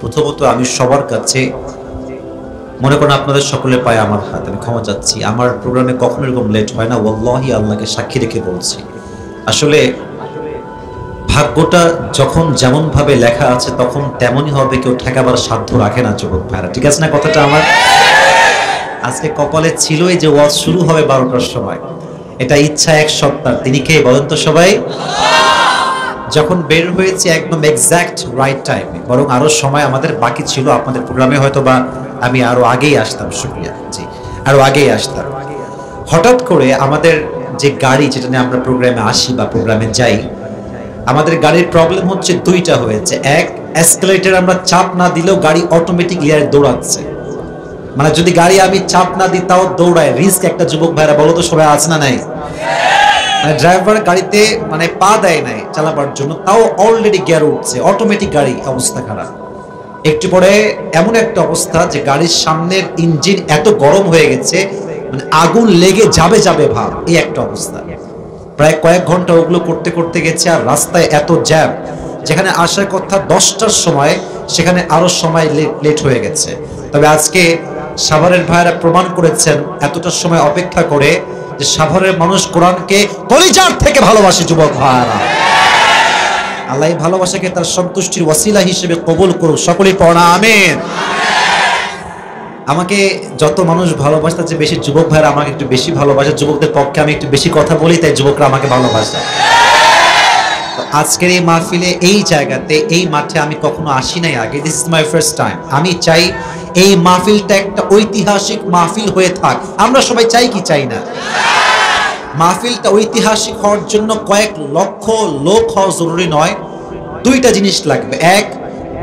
প্রথমত আমি সবার কাছে মনে করেন আপনাদের সকলের পায়ে আমার হাত, আমি ক্ষমা চাচ্ছি। আমার প্রোগ্রামে কখনো এরকম লেট হয় না, ওয়াল্লাহি আল্লাহকে সাক্ষী রেখে বলছি। আসলে ভাগ্যটা যখন যেমন ভাবে লেখা আছে তখন তেমনই হবে, কেউ ঠেকাবার সাধ্য রাখে না যুবক ভাইরা, ঠিক আছে না কথাটা? আমার আজকে কপালে ছিলই যে ওয়াজ শুরু হবে 12টার সময়, এটা ইচ্ছা এক সত্তার। তিনি কে বলেন তো সবাই? যখন বের হয়েছে একদম এক্সাক্ট রাইট টাইমে, বরং আরো সময় আমাদের বাকি ছিল আপনাদের প্রোগ্রামে, হয়তো বা আমি আরো আগেই আসতাম। শুকরিয়া, জি আরো আগেই আসতাম। হঠাৎ করে আমাদের যে গাড়ি, যেটা নিয়ে আমরা প্রোগ্রামে আসি বা প্রোগ্রামে যাই, আমাদের গাড়ির প্রবলেম হচ্ছে দুইটা হয়েছে। এক, এসকেলেটর আমরা চাপ না দিলেও গাড়ি অটোমেটিকলি আর দৌড়াচ্ছে, মানে যদি গাড়ি আমি চাপ না দিই তাও দৌড়ায়। রিস্ক একটা যুবক ভাইরা বলো তো সবাই আছে না নাই? মানে ড্রাইভার গাড়িতে মানে পা দেয় নাই চালাবার জন্য, তাও অলরেডি গিয়ার উঠছে, অটোমেটিক গাড়ি, অবস্থা খারাপ। একটু পরে এমন একটা অবস্থা যে গাড়ির সামনের ইঞ্জিন এত গরম হয়ে গেছে, মানে আগুন লেগে যাবে যাবে ভাব, এই একটা অবস্থা। প্রায় কয়েক ঘন্টা ওগুলো করতে করতে গেছে, আর রাস্তায় এত জ্যাম, যেখানে আসার কথা 10টার সময় সেখানে আরো সময় লেট হয়ে গেছে। তবে আজকে সাভারের ভাইয়েরা প্রমাণ করেছেন এতটা সময় অপেক্ষা করে যে সাভারের মানুষ কোরআনকে কলিজার থেকে ভালোবাসে। যুবক ভাইয়েরা, আল্লাহ এই ভালোবাসাকে তার সন্তুষ্টির ওয়াসিলা হিসেবে কবুল করুক। সকলেই পড়া আমিন। আমাকে যত মানুষ ভালোবাসে তার চেয়ে বেশি যুবক ভাইরা আমাকে একটু বেশি ভালোবাসে। যুবকদের পক্ষে আমি একটু বেশি কথা বলি, তাই যুবকরা আমাকে ভালোবাসে। আজকের এই মাহফিলে, এই জায়গাতে, এই মাঠে আমি কখনো আসি নাই আগে, this is my first time. আমি চাই এই মাহফিলটা একটা ঐতিহাসিক মাহফিল হয়ে থাক। আমরা সবাই চাই কি চাই না? মাহফিলটা ঐতিহাসিক হওয়ার জন্য কয়েক লক্ষ লোক হওয়া জরুরি নয়, দুইটা জিনিস লাগবে। এক,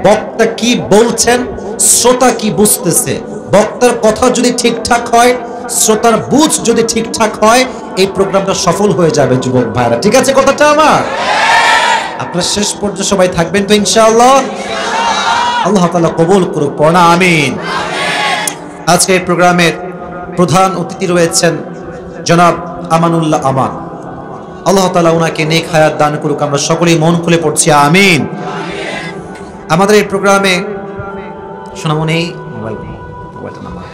বক্তা কি বলছেন, শ্রোতা কি বুঝতেছে। বক্তার কথা যদি ঠিকঠাক হয়, শ্রোতার বুঝ যদি ঠিকঠাক হয়, এই প্রোগ্রামটা সফল হয়ে যাবে যুবক ভাইরা, ঠিক আছে কথাটা আমার? আপনারা শেষ পর্যন্ত সবাই থাকবেন তো ইনশাআল্লাহ? আল্লাহ তাআলা কবুল করুক, পড়া আমিন। আজকে এই প্রোগ্রামের প্রধান অতিথি রয়েছেন জনাব আমানুল্লাহ আমান। আল্লাহ তাআলা ওনাকে নেক হায়াত দান করুক। আমরা সকলেই মন খুলে পড়ছি আমিন। আমাদের এই প্রোগ্রামে সোনামণি, মোবাইলটা নাম্বার,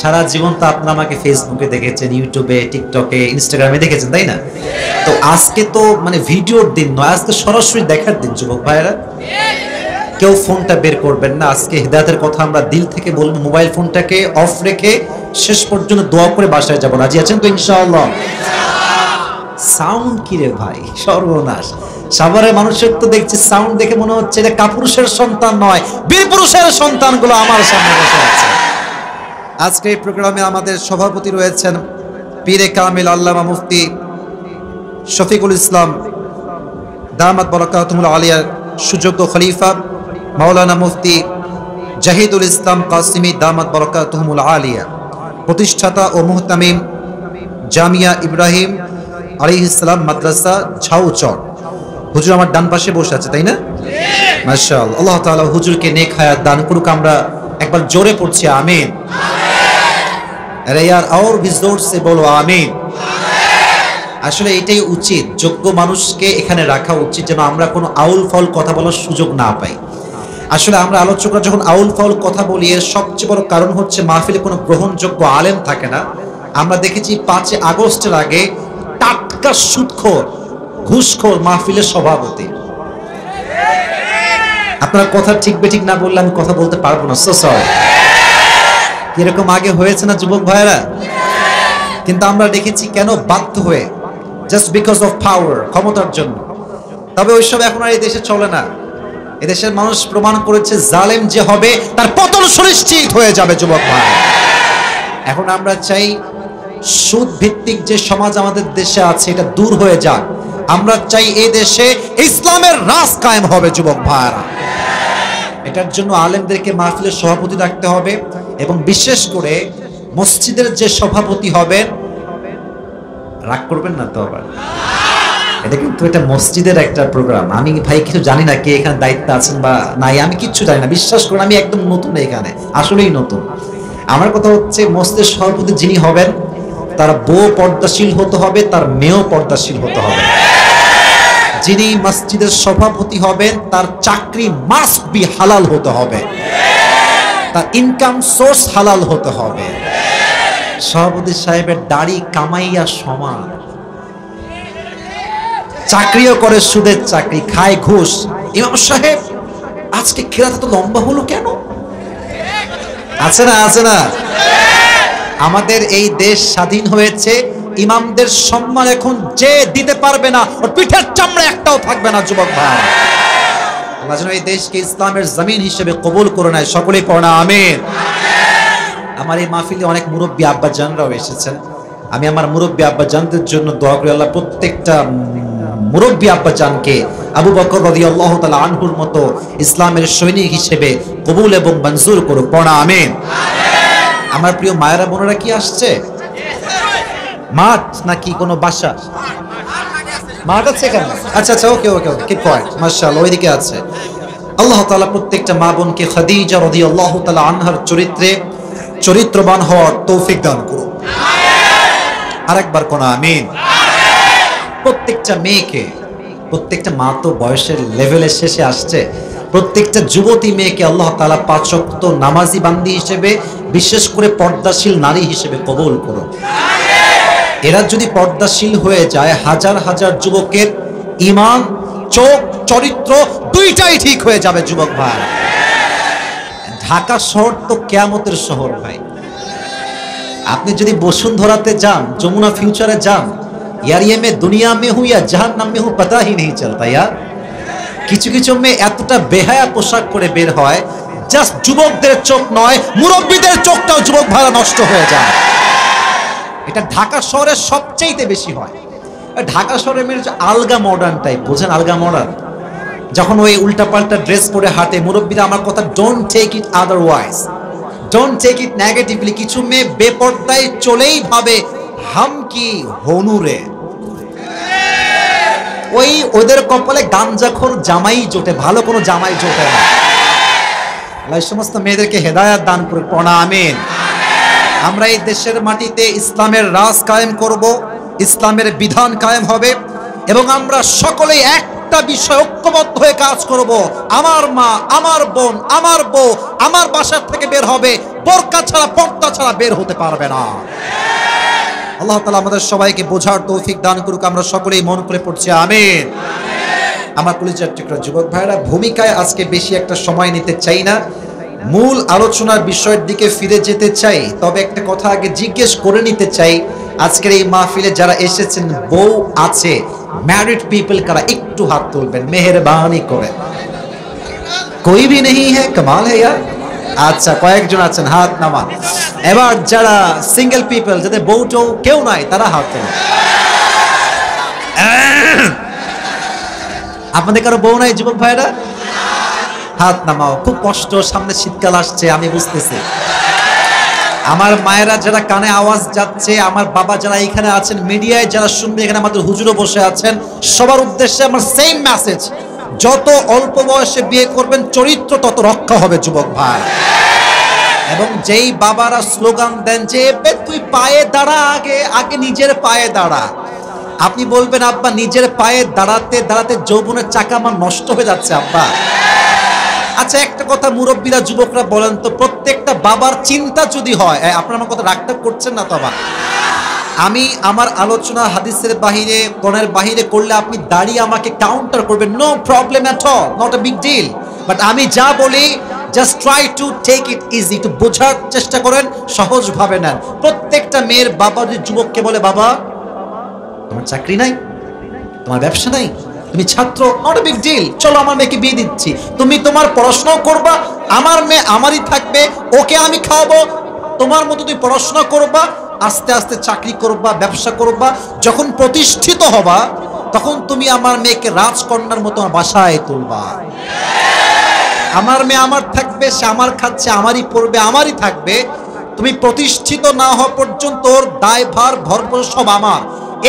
সারা জীবন তো আপনারা আমাকে ফেসবুকে দেখেছেন, ইউটিউবে, টিকটকে, ইনস্টাগ্রামে দেখেছেন, তাই না? তো আজকে তো মানে ভিডিওর দিন নয়, আজকে সরাসরি দেখার দিন যুবক ভাইরা। কেউ ফোনটা বের করবেন না। আজকে হিদায়াতের কথা আমরা দিল থেকে বলবো, মোবাইল ফোনটাকে অফ রেখে শেষ পর্যন্ত দোয়া করে বাসায় যাবো। রাজি আছেন তো ইনশাআল্লাহ? সাউন্ড কি রে ভাই, সর্বনাশ! সাভারের মানুষের তো দেখছি সাউন্ড দেখে মনে হচ্ছে এটা কাপুরুষের সন্তান নয়, বীর পুরুষের সন্তানগুলো আমার সামনে বসে আছে। আজকে এই প্রোগ্রামে আমাদের সভাপতি রয়েছেন পীরে কামিল আল্লামা মুফতি শফিকুল ইসলাম দামাত বরকাতুহুল আলিয়ার সুযোগ্য খলিফা মাওলানা মুফতি জাহিদুল ইসলাম কাসিমি দামাত বরকাতুহুল আলিয়া, প্রতিষ্ঠাতা ও মুহতামিম জামিয়া ইব্রাহিম আলাইহিস সালাম মাদ্রাসা ঝাউচর। হুজুর আমার ডান পাশে বসে আছে, তাই না? মাশাআল্লাহ। আল্লাহ তাআলা হুজুরকে নেক হায়াত দান করুক। আমরা একবার জোরে পড়ছি আমিন। আরে यार और भी जोर से बोलो আমিন। আসলে এটাই উচিত, যোগ্য মানুষকে এখানে রাখা উচিত, যেন আমরা কোনো আউল ফাউল কথা বলার সুযোগ না পাই। আসলে আমরা আলোচকরা যখন আউল ফাউল কথা বলি, এর সবচেয়ে বড় কারণ হচ্ছে মাহফিলে কোনো গ্রহণযোগ্য আলেম থাকে না। আমরা দেখেছি 5 আগস্টের আগে টাটকা সুদখোর, ঘুষখোর মাহফিলের সভাপতি। আপনারা কথা ঠিক বেঠিক না বললে আমি কথা বলতে পারবো না, সো সরি। এরকম আগে হয়েছে না যুবক ভাইরা? কিন্তু আমরা দেখেছি কেন বাধ্য হয়ে, জাস্ট বিকজ অফ পাওয়ার, ক্ষমতার জন্য। তবে ওইসব এখন আর এই দেশে চলে না। এদেশের মানুষ প্রমাণ করেছে জালেম যে হবে তার পতন সুনিশ্চিত হয়ে যাবে যুবক ভাই। এখন আমরা চাই সুদ ভিত্তিক যে সমাজ আমাদের দেশে আছে এটা দূর হয়ে যাক। আমরা চাই এই দেশে ইসলামের রাজ কায়েম হবে যুবক ভাইরা। এটার জন্য আলেমদেরকে মাহফিলের সভাপতি রাখতে হবে, এবং বিশেষ করে মসজিদের যে সভাপতি হবেন, রাগ করবেন না তো আবার, এটা কিন্তু এটা মসজিদের একটা প্রোগ্রাম। আমি ভাই কিছু জানি না কে এখানে দায়িত্ব আছেন বা নাই, আমি কিচ্ছু জানি না, বিশ্বাস করুন। আমি একদম নতুন এখানে, আসলেই নতুন। আমার কথা হচ্ছে মসজিদের সভাপতি যিনি হবেন তার বউ পর্দাশীল হতে হবে, তার মেয়েও পর্দাশীল হতে হবে। যিনি মসজিদের সভাপতি হবেন তার চাকরি মাস্ট বি হালাল হতে হবে, তার ইনকাম সোর্স হালাল হতে হবে। সভাপতি সাহেবের দাড়ি কামাইয়া সমান, চাকরিও করে সুদের চাকরি, খায় ঘুষ। ইমাম সাহেব আজকে কেরাত তো লম্বা হলো কেন? আছে না আছে না? আমাদের এই দেশ স্বাধীন হয়েছে, ইমামদের সম্মান এখন যে দিতে পারবে না ওর পিঠের চামড়া একটাও থাকবে না। যুবক ভাই, আল্লাহ যেন এই দেশকে ইসলামের জমিন হিসেবে কবুল করে নেয়। সকলেই পড়া আমিন। আমার এই মাহফিলে অনেক মুরব্বী আব্বা জানরাও এসেছেন। আমি আমার মুরব্বী আব্বা জানদের জন্য দোয়া করি, আল্লাহ প্রত্যেকটা মুরব্বী আব্বা জানকে আবু বকর রাদিয়াল্লাহু তাআলা আনহুর মতো ইসলামের সৈনিক হিসেবে কবুল এবং মঞ্জুর করুক। পড়া আমিন। আমার প্রিয় মায়েরা বোনেরা কি আসছে? মাঠ নাকি কোনো বাসা? মাঠ আছে কেন? আচ্ছা আচ্ছা, ওকে ওকে ওকে, কিপ কোয়াইট। মাশাআল্লাহ, ওইদিকে আছে। আল্লাহ তাআলা প্রত্যেকটা মা বোনকে খাদিজা রাদিয়াল্লাহু তাআলা আনহার চরিত্রে চরিত্রবান হওয়ার তৌফিক দান করুন। আরেকবার কোন আমিন। প্রত্যেকটা মেয়েকে, প্রত্যেকটা মা তো বয়সের লেভেলের শেষে আসছে, প্রত্যেকটা যুবতী মেয়েকে আল্লাহ তাআলা 5 ওয়াক্ত নামাজি বান্দি হিসেবে, বিশেষ করে পর্দাশীল নারী হিসেবে কবুল করুন। এরা যদি পর্দাশীল হয়ে যায়, হাজার হাজার যুবকের ঈমান, চোখ, চরিত্র দুইটাই ঠিক হয়ে যাবে। যুবক ভাই, ঢাকা শহর তো কিয়ামতের শহর ভাই। আপনি যদি বসুন্ধরাতে যান, যমুনা ফিউচারে যান, यार ये मैं दुनिया में हूं या जहन्नम में हूं पता ही नहीं चलता यार। কিছু কিছু মেয়ে এতটা বেহায়া পোশাক পরে বের হয়, জাস্ট যুবকদের চোখ নয়, মুরব্বীদের চোখটাও যুবক ভাড়া নষ্ট হয়ে যায়। এটা ঢাকা শহরে সবচেয়ে বেশি হয়। ঢাকা শহরে মেয়ে আলগা মডার্ন টাইপ, বোঝেন? আলগা মডার্ন যখন ওই উল্টাপাল্টা ড্রেস পরে হাঁটে, মুরব্বীরা আমার কথা don't take it otherwise, don't take it negatively. কিছু মেয়ে বেপরদায় চলেই ভাবে হাম কি হনুরে, ওই ওদের কপালে গাঞ্জাখোর জামাই জোটে, ভালো কোনো জামাই জোটে না। আল্লাহ সমস্ত মেয়েদেরকে হেদায়েত দান করে। পড়া আমিন। আমরা এই দেশের মাটিতে ইসলামের রাজ কায়েম করব, ইসলামের বিধান কায়েম হবে, এবং আমরা সকলেই একটা বিষয় ঐক্যবদ্ধ হয়ে কাজ করব। আমার মা, আমার বোন, আমার বউ আমার বাসা থেকে বের হবে, বোরকা ছাড়া, পর্দা ছাড়া বের হতে পারবে না। আল্লাহ তাআলা আমাদের সবাইকে বোঝার তৌফিক দান করুক। আমরা সকলেই মন করে পড়ছি আমিন। আমার কলিজার টুকরা যুবক ভাইরা, ভূমিকায় আজকে বেশি একটা সময় নিতে চাই না, মূল আলোচনার বিষয়ের দিকে ফিরে যেতে চাই। তবে একটা কথা আগে জিজ্ঞেস করে নিতে চাই, আজকের এই মাহফিলে যারা এসেছেন বউ আছে, ম্যারিড পিপল কারা? একটু হাত তুলবেন মেহেরবানি করে। कोई भी नहीं है, कमाल है यार। আচ্ছা, কয়েকজন আছেন, হাত নামান। এবার যারা সিঙ্গেল পিপল, যাদের বউটো কেউ নাই, তারা হাত তোলেন। আপনাদের কারো বউ নাই যুবক ভাইরা? হাত নামাও। খুব কষ্ট, সামনে শীতকাল আসছে, আমি বুঝতেছি। আমার মায়েরা যারা কানে আওয়াজ যাচ্ছে, আমার বাবা যারা এখানে আছেন, মিডিয়ায় যারা শুনবে, এখানে আমাদের হুজুরও বসে আছেন, সবার উদ্দেশ্যে আমার সেম মেসেজ, যত অল্প বয়সে বিয়ে করবেন চরিত্র তত রক্ষা হবে যুবক ভাই। এবং যেই বাবারা স্লোগান দেন যে তুই পায়ে দাঁড়া, আগে আগে নিজের পায়ে দাঁড়া, আপনি বলবেন আব্বা নিজের পায়ে দাঁড়াতে দাঁড়াতে যৌবনের চাকা আমার নষ্ট হয়ে যাচ্ছে আব্বা। আচ্ছা, একটা কথা মুরব্বীরা, যুবকরা বলেন তো, প্রত্যেকটা বাবার চিন্তা যদি হয়, আপনারা আমার কথা রাগটা করছেন না তো? আবার আমি আমার আলোচনা হাদিসের বাহিরে, কোরআনের বাহিরে করলে আপনি দাঁড়িয়ে আমাকে কাউন্টার করবেন, no problem at all, not a big deal. But আমি যা বলি, just try to take it easy, একটু বোঝার চেষ্টা করেন, সহজ ভাবে নেন। প্রত্যেকটা মেয়ের বাবা যদি যুবককে বলে, বাবা তোমার চাকরি নাই, তোমার ব্যবসা নাই, তুমি ছাত্র, নট আ বিগ ডিল, চলো আমার মেয়েকে বিয়ে দিচ্ছি, তুমি তোমার পড়াশোনাও করবা, আমার মেয়ে আমারই থাকবে, ওকে আমি খাওয়াবো, তোমার মতো তুমি পড়াশোনা করবা, আস্তে আস্তে চাকরি করবা, ব্যবসা করবা, যখন প্রতিষ্ঠিত হবা তখন তুমি আমার মেয়েকে রাজকন্যার মতো বাসায় তুলবা। আমার মেয়ে আমার থাকবে, সে আমার খাচ্ছে, আমারই পড়বে, আমারই থাকবে, তুমি প্রতিষ্ঠিত না হওয়া পর্যন্ত ওর দায়ভার ভরপুর সব আমার।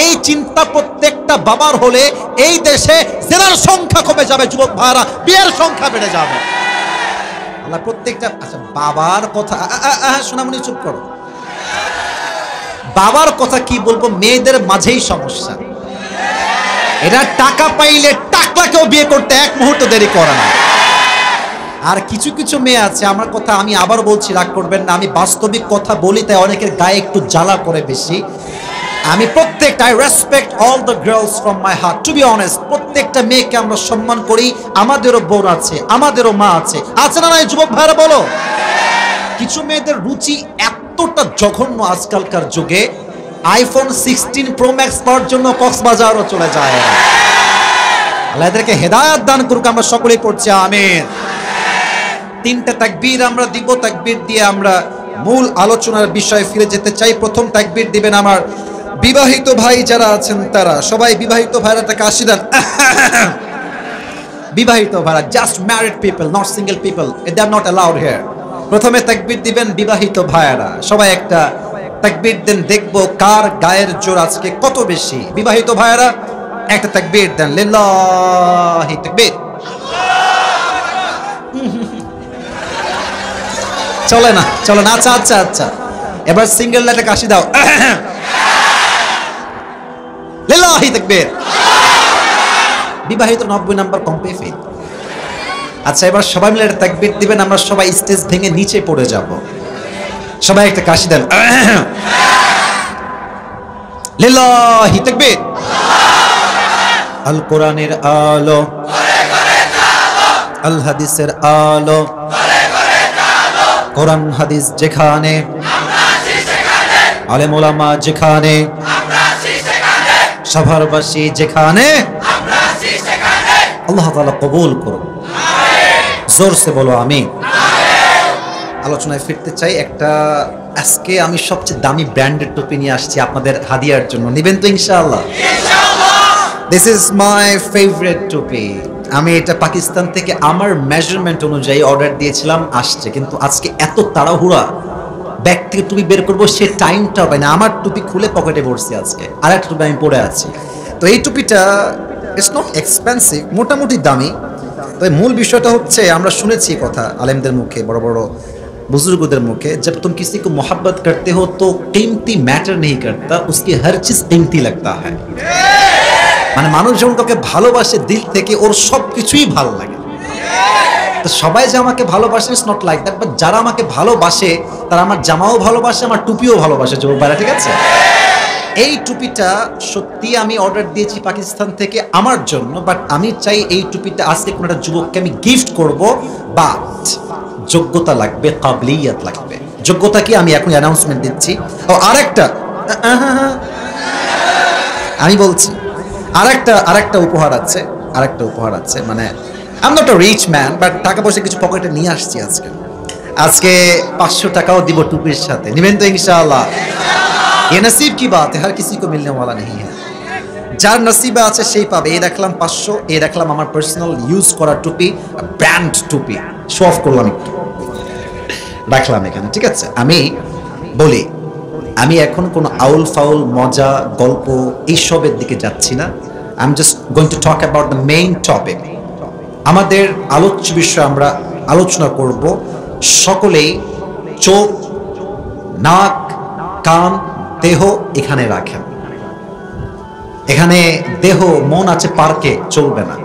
এই চিন্তা প্রত্যেকটা বাবার হলে এই দেশে জেনার সংখ্যা কমে যাবে যুবক ভাইরা, বিয়ের সংখ্যা বেড়ে যাবে। আল্লাহ প্রত্যেকটা, আচ্ছা বাবার কথা সোনামণি চুপ করো, বাবার কথা কি বলবো, মেয়েদের মাঝেই সমস্যা। এরা টাকা পাইলে টাকলাকেও বিয়ে করতে এক মুহূর্ত দেরি করে না। আর কিছু কিছু মেয়ে আছে, আমার কথা আমি আবার বলছি, রাগ করবেন না, আমি বাস্তবিক কথা বলি তাই অনেকের গায়ে একটু জ্বালা করে বেশি। আমি প্রত্যেকটা, I respect all the girls from my heart, to be honest. প্রত্যেকটা মেয়েকে আমরা সম্মান করি, আমাদেরও বোন আছে, আমাদেরও মা আছে, আছে না নাই যুবক ভাইরা বলো? কিছু মেয়েদের রুচি এতটা জঘন্য আজকালকার যুগে, আইফোন 16 প্রো ম্যাক্স পাওয়ার জন্য কক্সবাজারও চলে যায়। আল্লাহ এদেরকে হেদায়েত দান করুক, আমরা সকলেই পড়ছি আমিন। তিনটা তাকবীর আমরা দিব, তাকবীর দিয়ে আমরা মূল আলোচনার বিষয়ে ফিরে যেতে চাই। প্রথম তাকবীর দিবেন আমার বিবাহিত ভাই যারা আছেন তারা, সবাই বিবাহিত ভাইরা একটা কাশি দেন। বিবাহিত ভাইরা, just married people, not single people, they are not allowed here. প্রথমে তাকবীর দিবেন বিবাহিত ভাইরা, সবাই একটা তাকবীর দেন, দেখবো কার গায়ের জোর আজকে কত বেশি। বিবাহিত ভাইরা একটা তাকবীর দেন, লিল্লাহি তাকবীর। চলে না, চলে না, আচ্ছা আচ্ছা আচ্ছা, এবার সিঙ্গেল একটা কাশি দাও, লিল্লাহি তাকবীর। বিবাহিত 90 নাম্বার কম পেয়ে ফেল। আচ্ছা, এবার সবাই মিলে একটা তাকবীর দিবেন, আমরা সবাই স্টেজ ভেঙে নিচে পড়ে যাব। সবাই একটা কাশি দেন, লিল্লাহি তাকবীর। আল কোরআনের আলো, আল হাদিসের আলো, কোরআন হাদিস যেখানে, আলেম ওলামা যেখানে, সভারবাসী যেখানে, আল্লাহ তাআলা কবুল করুন। জোর সে বলো আমিন। আলোচনায় ফিরতে চাই। একটা আজকে আমি সবচেয়ে দামি ব্র্যান্ডেড টুপি নিয়ে আসছি আপনাদের হাদিয়ার জন্য, নেবেন তো ইনশাআল্লাহ? দিস ইজ মাই ফেভারিট টুপি। আমি এটা পাকিস্তান থেকে আমার মেজারমেন্ট অনুযায়ী অর্ডার দিয়েছিলাম, আসছে। কিন্তু আজকে এত তাড়াহুড়া, ব্যাগ থেকে টুপি বের করবো সে টাইমটা হবে না। আমার টুপি খুলে পকেটে ভরছি আজকে, আর একটা টুপি আমি পরে আছি। তো এই টুপিটা ইটস নট এক্সপেন্সিভ, মোটামুটি দামি। তো মূল বিষয়টা হচ্ছে, আমরা শুনেছি কথা আলেমদের মুখে, বড় বড় बुजुर्गों मुखे, जब तुम किसी को मोहब्बत करते हो तो कीमती मैटर नहीं करता, उसकी हर चीज कीमती लगता है। মানে মানুষ যখন তোকে ভালোবাসে দিল থেকে, ওর সব কিছুই ভালো লাগে। তো সবাই যে আমাকে ভালোবাসে it's not like that, but যারা আমাকে ভালোবাসে তারা আমার জামাও ভালোবাসে, আমার টুপিও ভালোবাসে। যুবক ভাইরা, ঠিক আছে? এই টুপিটা সত্যি আমি অর্ডার দিয়েছি পাকিস্তান থেকে আমার জন্য, বাট আমি চাই এই টুপিটা আজকে কোনো একটা যুবককে আমি গিফট করব, বাট যোগ্যতা লাগবে, কাবলিয়াত লাগবে। যোগ্যতা কি আমি এখন অ্যানাউন্সমেন্ট দিচ্ছি। ও আরেকটা, আমি বলছি আরেকটা উপহার আছে, আরেকটা উপহার আছে। মানে I am not a rich man, but টাকা পয়সা কিছু পকেটে নিয়ে আসছি আজকে 500 টাকাও দিব টুপির সাথে, নেবেন তো ইনশাআল্লাহ? ये नसीब की बात है, हर किसी को मिलने वाला नहीं है। যার নসিবে আছে সেই পাবে। এই রাখলাম 500, এই রাখলাম আমার পার্সোনাল ইউজ করা টুপি, ব্র্যান্ড টুপি, শো অফ করলাম একটু, রাখলাম এখানে, ঠিক আছে? আমি বলি, আমি এখন কোনো আউল ফাউল মজা গল্প এইসবের দিকে যাচ্ছি না। I am just going to talk about the main topic. আমাদের আলোচ্য বিষয় আমরা আলোচনা করব। সকলেই চোখ, নাক, কান, দেহ এখানে রাখেন। এখানে দেহ মন আছে পার্কে, চলবে না।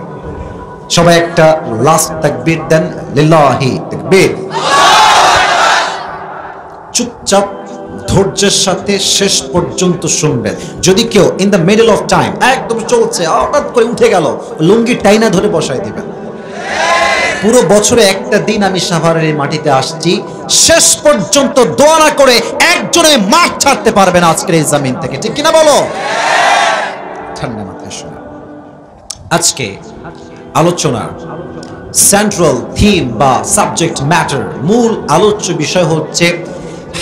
সবাই একটা লাস্ট তাকবীর দেন, লিল্লাহি তাকবীর। চুপচাপ ধৈর্যের সাথে শেষ পর্যন্ত শুনবেন। যদি কেউ in the middle of time একদম চলছে, হঠাৎ করে উঠে গেল, লুঙ্গি টাইনা ধরে বসায় দিবেন। পুরো বছরে একটা দিন আমি সাভারের এই মাটিতে আসছি, শেষ পর্যন্ত দোয়া না করে একজনে মাঠ ছাড়তে পারবে না আজকের এই জমিন থেকে, ঠিক কিনা বলো? ঠান্ডা মাথায় শুনে আজকে আলোচনার সেন্ট্রাল থিম বা সাবজেক্ট ম্যাটার, মূল আলোচ্য বিষয় হচ্ছে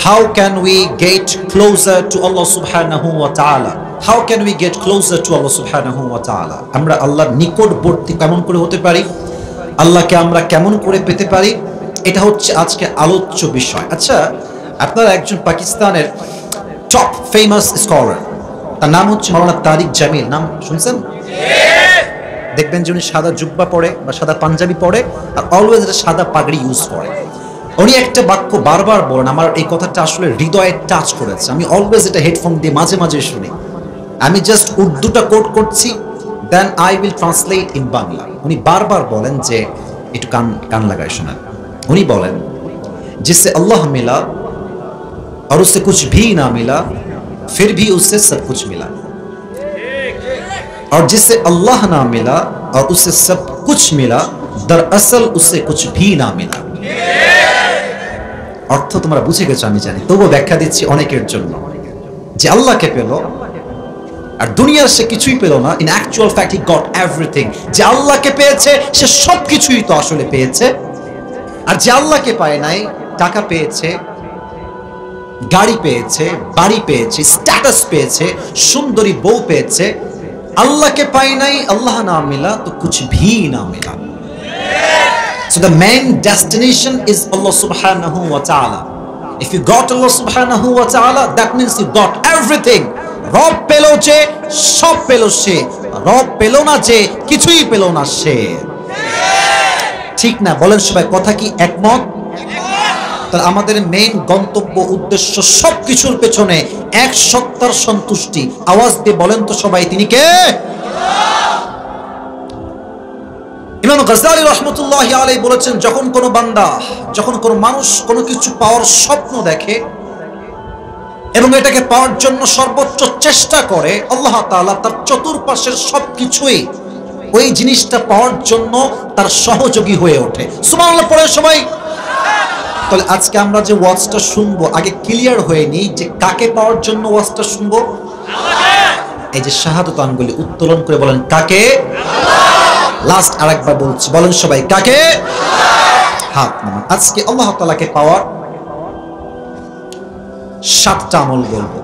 how can we get closer to Allah subhanahu wa ta'ala? How can we get closer to Allah subhanahu wa ta'ala? আমরা আল্লাহর নিকটবর্তী কেমন করে হতে পারি, আল্লাহকে আমরা কেমন করে পেতে পারি, এটা হচ্ছে আজকে আলোচ্য বিষয়। আচ্ছা, আপনারা একজন পাকিস্তানের টপ ফেমাস স্কলার, তার নাম হচ্ছে মাওলানা তারিক জামিল, নাম শুনছেন? দেখবেন যে উনি সাদা জুব্বা পরে বা সাদা পাঞ্জাবি পরে, আর অলওয়েজ একটা সাদা পাগড়ি ইউজ করে। উনি একটা বাক্য বারবার বলেন, আমার এই কথাটা আসলে হৃদয়ে টাচ করেছে। আমি অলওয়েজ এটা হেডফোন দিয়ে মাঝে মাঝে শুনি। আমি জাস্ট উর্দুটা কোট করছি, then I will translate in Bangla. উনি বারবার বলেন যে একটু কান কান লাগায় শোনেন। উনি বলেন जिससे अल्लाह मिला और उससे कुछ भी ना मिला फिर भी उससे सब कुछ मिला, और जिससे अल्लाह ना मिला और उससे सब कुछ मिला दरअसल उससे कुछ भी ना मिला। অর্থ তোমরা বুঝে গেছো আমি জানি, তবুও ব্যাখ্যা দিচ্ছি অনেকের জন্য। যে আল্লাহকে পেল আর দুনিয়ার সে কিছুই পেল না, in actual fact he got everything. যে আল্লাহকে পেয়েছে সে সব কিছুই তো আসলে পেয়েছে। আর যে আল্লাহকে পায় নাই, টাকা পেয়েছে, গাড়ি পেয়েছে, বাড়ি পেয়েছে, স্ট্যাটাস পেয়েছে, সুন্দরী বউ পেয়েছে, আল্লাহকে পায় নাই, আল্লাহ না মিলা তো কুছ ভি না মিলা। So the main destination is Allah subhanahu wa ta'ala. If you got Allah subhanahu wa ta'ala, that means you got everything. রব পেল যে সব পেল সে, রব পেল না যে কিছুই পেল না সে। ঠিক না? বলেন সবাই, কথা কি একমত? তাহলে আমাদের মেইন গন্তব্য উদ্দেশ্য সবকিছুর পেছনে এক সত্তার সন্তুষ্টি। আওয়াজ দিয়ে বলেন তো সবাই, তিনি কে? ইমাম গাজ্জালী রাহমাতুল্লাহি আলাইহি বলেছেন, যখন কোনো বান্দা, যখন কোনো মানুষ কোনো কিছু পাওয়ার স্বপ্ন দেখে এবং এটাকে পাওয়ার জন্য সর্বোচ্চ চেষ্টা করে, আল্লাহ তাআলা তার চতুর্পাশের সবকিছুই ওই জিনিসটা পাওয়ার জন্য তার সহযোগী হয়ে ওঠে। সুবহানাল্লাহ পড়ে সবাই। তাহলে আজকে আমরা যে ওয়াজটা শুনবো, আগে ক্লিয়ার হয়ে নিই যে কাকে পাওয়ার জন্য ওয়াজটা শুনবো। এই যে শাহাদাত আঙ্গুলি উত্তোলন করে বলেন, কাকে? লাস্ট আরেকবার বলছি, বলেন সবাই, কাকে? হাত নামান। আজকে আল্লাহ তাআলাকে পাওয়ার 7টা আমল বলবো।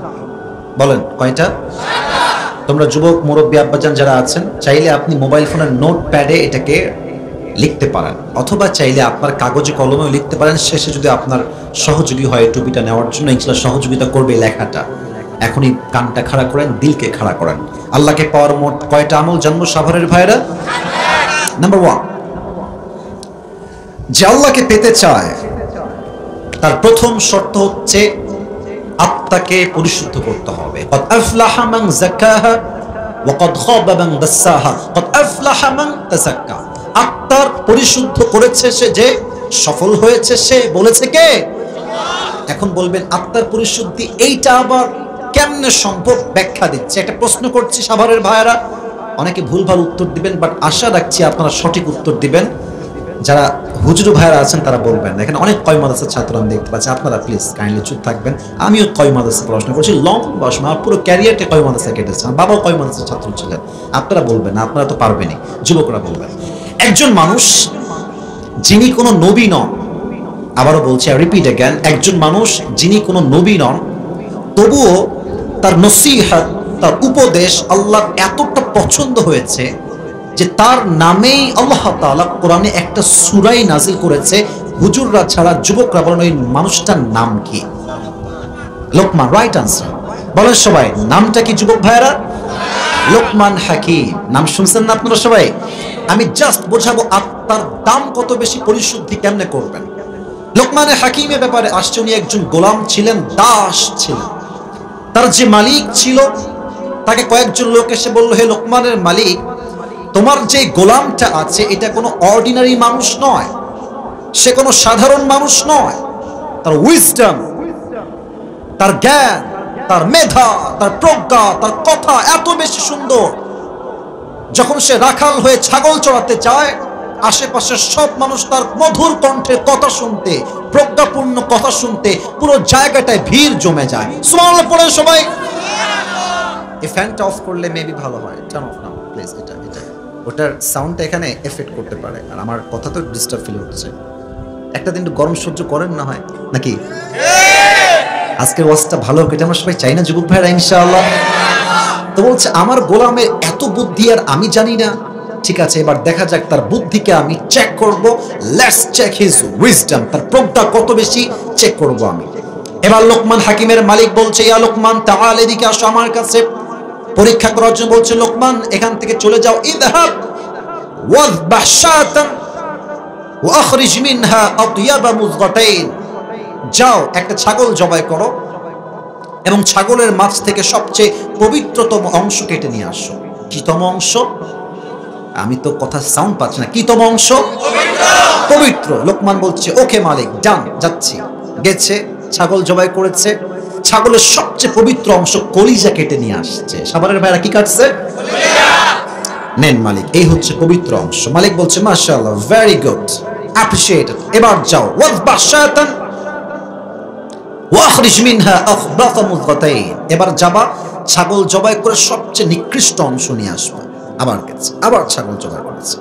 বলেন কয়টা? তোমরা যুবক মুরব্বী আব্বাজান যারা আছেন, চাইলে আপনি মোবাইল ফোনের নোট প্যাডে এটাকে লিখতে পারেন, অথবা চাইলে আপনার কাগজে কলমেও লিখতে পারেন। শেষে যদি আপনার সহযোগী হয় টুপিটা নেওয়ার জন্য, ইনশাআল্লাহ সহযোগিতা করবে লেখাটা। এখনই কানটা খাড়া করেন, দিলকে খাড়া করেন। আল্লাহকে পাওয়ার মোট কয়টা আমল জানবো সাভারের ভাইরা? নাম্বার 1, যে আল্লাহকে পেতে চায় তার প্রথম শর্ত হচ্ছে আত্মাকে পরিশুদ্ধ করতে হবে। قد أفلح من زكاها وقد خاب من دساها قد أفلح من تزكى। আত্মার পরিশুদ্ধ করেছে সে, যে সফল হয়েছে সে, বলেছে কে? এখন বলবেন আত্মার পরিশুদ্ধি এইটা আবার কেমনে সম্ভব? ব্যাখ্যা দিচ্ছে। একটা প্রশ্ন করছি সাভারের ভাইয়েরা, অনেকে ভুলভাল উত্তর দিবেন, বাট আশা রাখছি আপনারা সঠিক উত্তর দিবেন। যারা হুজুর ভাইরা আছেন তারা বলবেন। এখানে অনেক কয় মাদ্রাসার ছাত্র আমি দেখতে পাচ্ছি, আপনারা প্লিজ কাইন্ডলি চুপ থাকবেন। আমিও কয় মাদ্রাসা পড়াশোনা করছি, লং পড়াশোনা, আমার পুরো ক্যারিয়ারটা কয় মাদ্রাসা কেটেছে, আমার বাবাও কয় মাদ্রাসার ছাত্র ছিলেন। আপনারা বলবেন, আপনারা তো পারবেনই, যুবকরা বলবেন। একজন মানুষ যিনি কোনো নবী নন, আবারও বলছি, রিপিট অ্যাগেন, একজন মানুষ যিনি কোনো নবী নন, তবুও তার নসিহত, তার উপদেশ আল্লাহর এতটা পছন্দ হয়েছে যে তার নামেই আল্লাহ তাআলা কোরআনে একটা সূরাই নাজিল করেছে। হুজুররা ছাড়া যুবকরা বলেন ওই মানুষটার নাম কি? লোকমান। Right answer. বলেন সবাই, নামটা কি যুবক ভাইরা? লোকমান হাকিম। নাম শুনছেন না আপনারা সবাই? আমি জাস্ট বোঝাবো আত্মার দাম কত বেশি, পরিশুদ্ধি কেমনে করবেন। লোকমানের হাকিমের ব্যাপারে আসছে, উনি একজন গোলাম ছিলেন, দাস ছিলেন। তার যে মালিক ছিল তাকে কয়েকজন লোক এসে বলল, হে লোকমানের মালিক, তোমার যে গোলামটা আছে এটা কোনো অর্ডিনারি মানুষ নয়, সে কোনো সাধারণ মানুষ নয়। তার উইজডম, তার জ্ঞান, তার মেধা, তার প্রজ্ঞা, তার কথা এত বেশি সুন্দর, যখন সে রাখাল হয়ে ছাগল চড়াতে যায়, আশেপাশের সব মানুষ তার মধুর কণ্ঠের কথা শুনতে, প্রজ্ঞাপূর্ণ কথা শুনতে পুরো জায়গাটায় ভিড় জমে যায়। সুবহানাল্লাহ পড়ে সবাই। এই ফ্যানটা অফ করলে মেবি ভালো হয়। Turn off now please. এটা ওটার সাউন্ডটা এখানে এফেক্ট করতে পারে, আর আমার কথা তো ডিস্টার্ব ফিল হচ্ছে। একটা দিন একটু গরম সহ্য করেন না হয় নাকি? আজকের ওয়াজটা ভালো হোক, এটা আমরা সবাই চাই না যুবক ভাইরা? ইনশাআল্লাহ। তো বলছে আমার গোলামের এত বুদ্ধি আর আমি জানি না। ঠিক আছে, এবার দেখা যাক তার বুদ্ধিকে আমি চেক করব। লেটস চেক হিজ উইজডম, তার প্রজ্ঞা কত বেশি চেক করব আমি। এবার লোকমান হাকিমের মালিক বলছে, ইয়া লোকমান তাআল, এদিকে আসো আমার কাছে পরীক্ষা করার জন্য। বলছে, লোকমান এখান থেকে চলে যাও, ইযহাব ওয়াযবাহ শাতান ওয়া আখরিজ মিনহা আতয়াবা মুযগাতাইন। যাও একটা ছাগল জবাই করো এবং ছাগলের মাছ থেকে সবচেয়ে পবিত্রতম অংশ কেটে নিয়ে আসো। কিতম অংশ, আমি তো কথা সাউন্ড পাচ্ছি না, কিতম অংশ পবিত্র। লোকমান বলছে ওকে মালিক, ডান, যাচ্ছি। গেছে, ছাগল জবাই করেছে, ছাগলের সবচেয়ে পবিত্র অংশ কলিজা কেটে নিয়ে আসছে। সাভারের ভাইরা কি কাটছে? নেন মালিক, এই হচ্ছে পবিত্র অংশ। মালিক বলছে মাশাআল্লাহ, ভেরি গুড, অ্যাপ্রিশিয়েটেড। এবার যাও, ওয়াযবাহ শাতান ওয়াখরিজ মিনহা আখবাথা মুযগাতাইন, এবার যাবা, ছাগল জবাই করে সবচেয়ে নিকৃষ্ট অংশ নিয়ে আসবে। আবার গেছে, আবার ছাগল জবাই করেছে,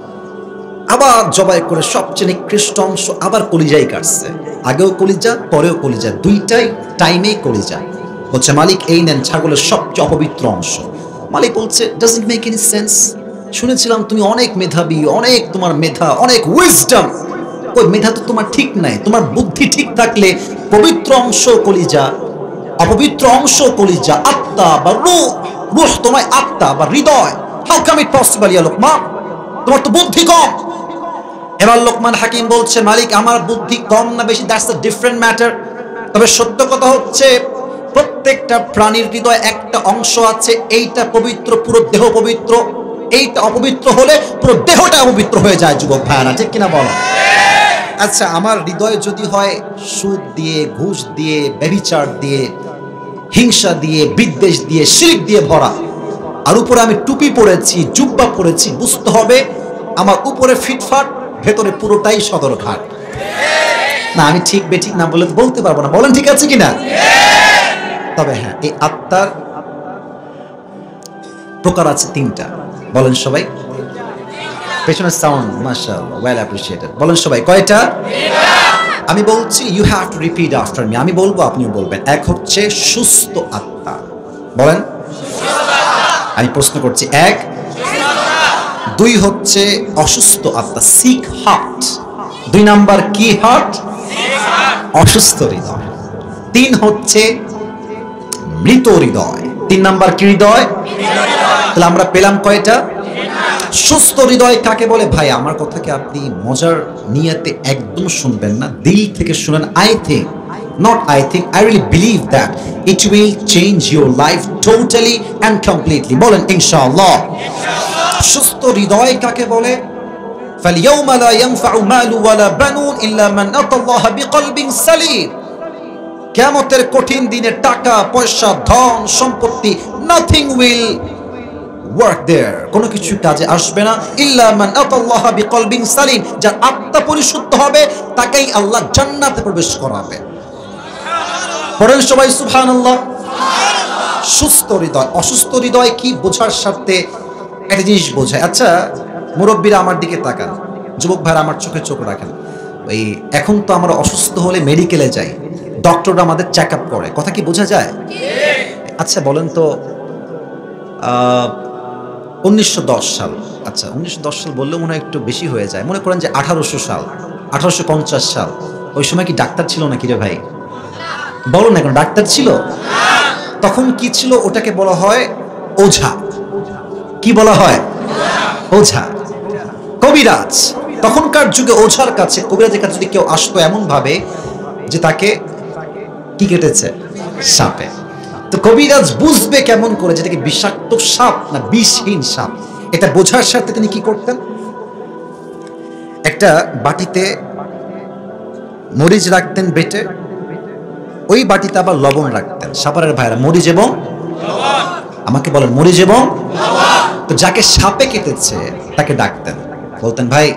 আবার জবাই করে সবচেয়ে নিকৃষ্ট অংশ, আবার কলিজাই কাটছে। আগেও কলিজা, পরেও কলিজা, দুইটাই টাইমেই কলিজা। বলছে মালিক এই নেন ছাগলের সবচেয়ে অপবিত্র অংশ। মালিক বলছে ডাজন্ট মেক এনি সেন্স, শুনেছিলাম তুমি অনেক মেধাবী, অনেক তোমার মেধা, অনেক উইজডম। ওই মেধা তো তোমার ঠিক নাই, তোমার বুদ্ধি ঠিক থাকলে পবিত্র অংশ কলিজা, অপবিত্র অংশ কলিজা, আত্মা বা রূহ, রূহ তোমার আত্মা বা হৃদয়। হাউ কাম ইট পসিবল ইয়া লোকমান, তোমার তো বুদ্ধি কম। এবার লোকমান হাকিম বলছে মালিক আমার বুদ্ধি কম না বেশি দ্যাটস আ ডিফারেন্ট ম্যাটার, তবে সত্য কথা হচ্ছে প্রত্যেকটা প্রাণীর হৃদয়ে একটা অংশ আছে, এইটা পবিত্র, পুরো দেহ পবিত্র। এইটা অপবিত্র হলে পুরো দেহটা অপবিত্র হয়ে যায়। যুবক ভাইরা ঠিক কিনা বলো? আচ্ছা, আমার হৃদয় যদি হয় সুদ দিয়ে, ঘুষ দিয়ে, ব্যভিচার দিয়ে, হিংসা দিয়ে, বিদ্বেষ দিয়ে, শিরক দিয়ে ভরা, আর উপরে আমি টুপি পরেছি, জুব্বা পরেছি, বুঝতে হবে আমার উপরে ফিটফাট, ভেতরে পুরোটাই সদরঘাট। না আমি ঠিক বেঠিক না বলে বলতে পারবো না, বলেন ঠিক আছে কিনা? তবে হ্যাঁ, এই আত্মার প্রকার আছে তিনটা, বলেন সবাই। পেছনের সাউন্ড মাশাআল্লাহ, ওয়েল অ্যাপ্রিশিয়েটেড। বলেন সবাই কয়টা? আমি বলছি, you have to repeat after me. আমি বলবো, আপনিও বলবেন। এক হচ্ছে সুস্থ আত্মা, বলেন। আমি প্রশ্ন করছি, এক। দুই হচ্ছে অসুস্থ আত্মা, সিক হার্ট। দুই নাম্বার কি হার্ট? অসুস্থ হৃদয়। তিন হচ্ছে মৃত হৃদয়। তিন নাম্বার কি হৃদয়? তাহলে আমরা পেলাম কয়টা? সুস্থ হৃদয় কাকে বলে? ভাই আমার কথাকে আপনি মজার নিয়তে একদম শুনবেন না, দিল থেকে শুনেন। I think, not I think, I really believe that it will change your life totally and completely. বলেন ইনশাআল্লাহ। সুস্থ হৃদয় কাকে বলে? فَالْيَوْمَ لَا يَنْفَعُ مَالٌ وَلَا بَنُونَ إِلَّا مَنْ أَتَى اللَّهَ بِقَلْبٍ سَلِيمٍ। কিয়ামতের কঠিন দিনে টাকা পয়সা, ধন সম্পত্তি, nothing will work there, কোনো কিছু কাজে আসবে না। ইল্লা মান আতাল্লাহা বিকলবিন সালিম, যার আত্মা পরিশুদ্ধ হবে তাকেই আল্লাহ জান্নাতে প্রবেশ করাবে। পড়েন সবাই সুবহানাল্লাহ। সুস্থ হৃদয়, অসুস্থ হৃদয় কি বোঝার সাথে একটা জিনিস বোঝায়। আচ্ছা মুরব্বীরা আমার দিকে তাকান, যুবক ভাইরা আমার চোখে চোখ রাখেন। এই এখন তো আমরা অসুস্থ হলে মেডিকেলে যাই, ডক্টররা আমাদের চেক আপ করে, কথা কি বোঝা যায়? আচ্ছা বলেন তো 1910 সাল, আচ্ছা 1910 সাল বললেও মনে হয় একটু বেশি হয়ে যায়, মনে করেন যে 1800 সাল, 1850 সাল, ওই সময় কি ডাক্তার ছিল নাকি রে ভাই? বলো না, কোনো ডাক্তার ছিল? তখন কি ছিল? ওটাকে বলা হয় ওঝা। কি বলা হয়? ওঝা, কবিরাজ। তখনকার যুগে ওঝার কাছে, কবিরাজের কাছে যদি কেউ আসতো এমন ভাবে যে তাকে কি কেটেছে? সাপে। তো কবিরাজ বুঝবে কেমন করে যেটাকে বিষাক্ত সাপ না বিষহীন সাপ? এটা বোঝার সাথে তিনি কি করতেন? একটা বাটিতে মরিচ রাখতেন বেটে, ওই বাটিতে আবার লবণ রাখতেন। সাপারের ভাইরা, মরিচ এবং আমাকে বলেন, মরিচ এবং তো যাকে সাপে কেটেছে তাকে ডাকতেন, বলতেন ভাই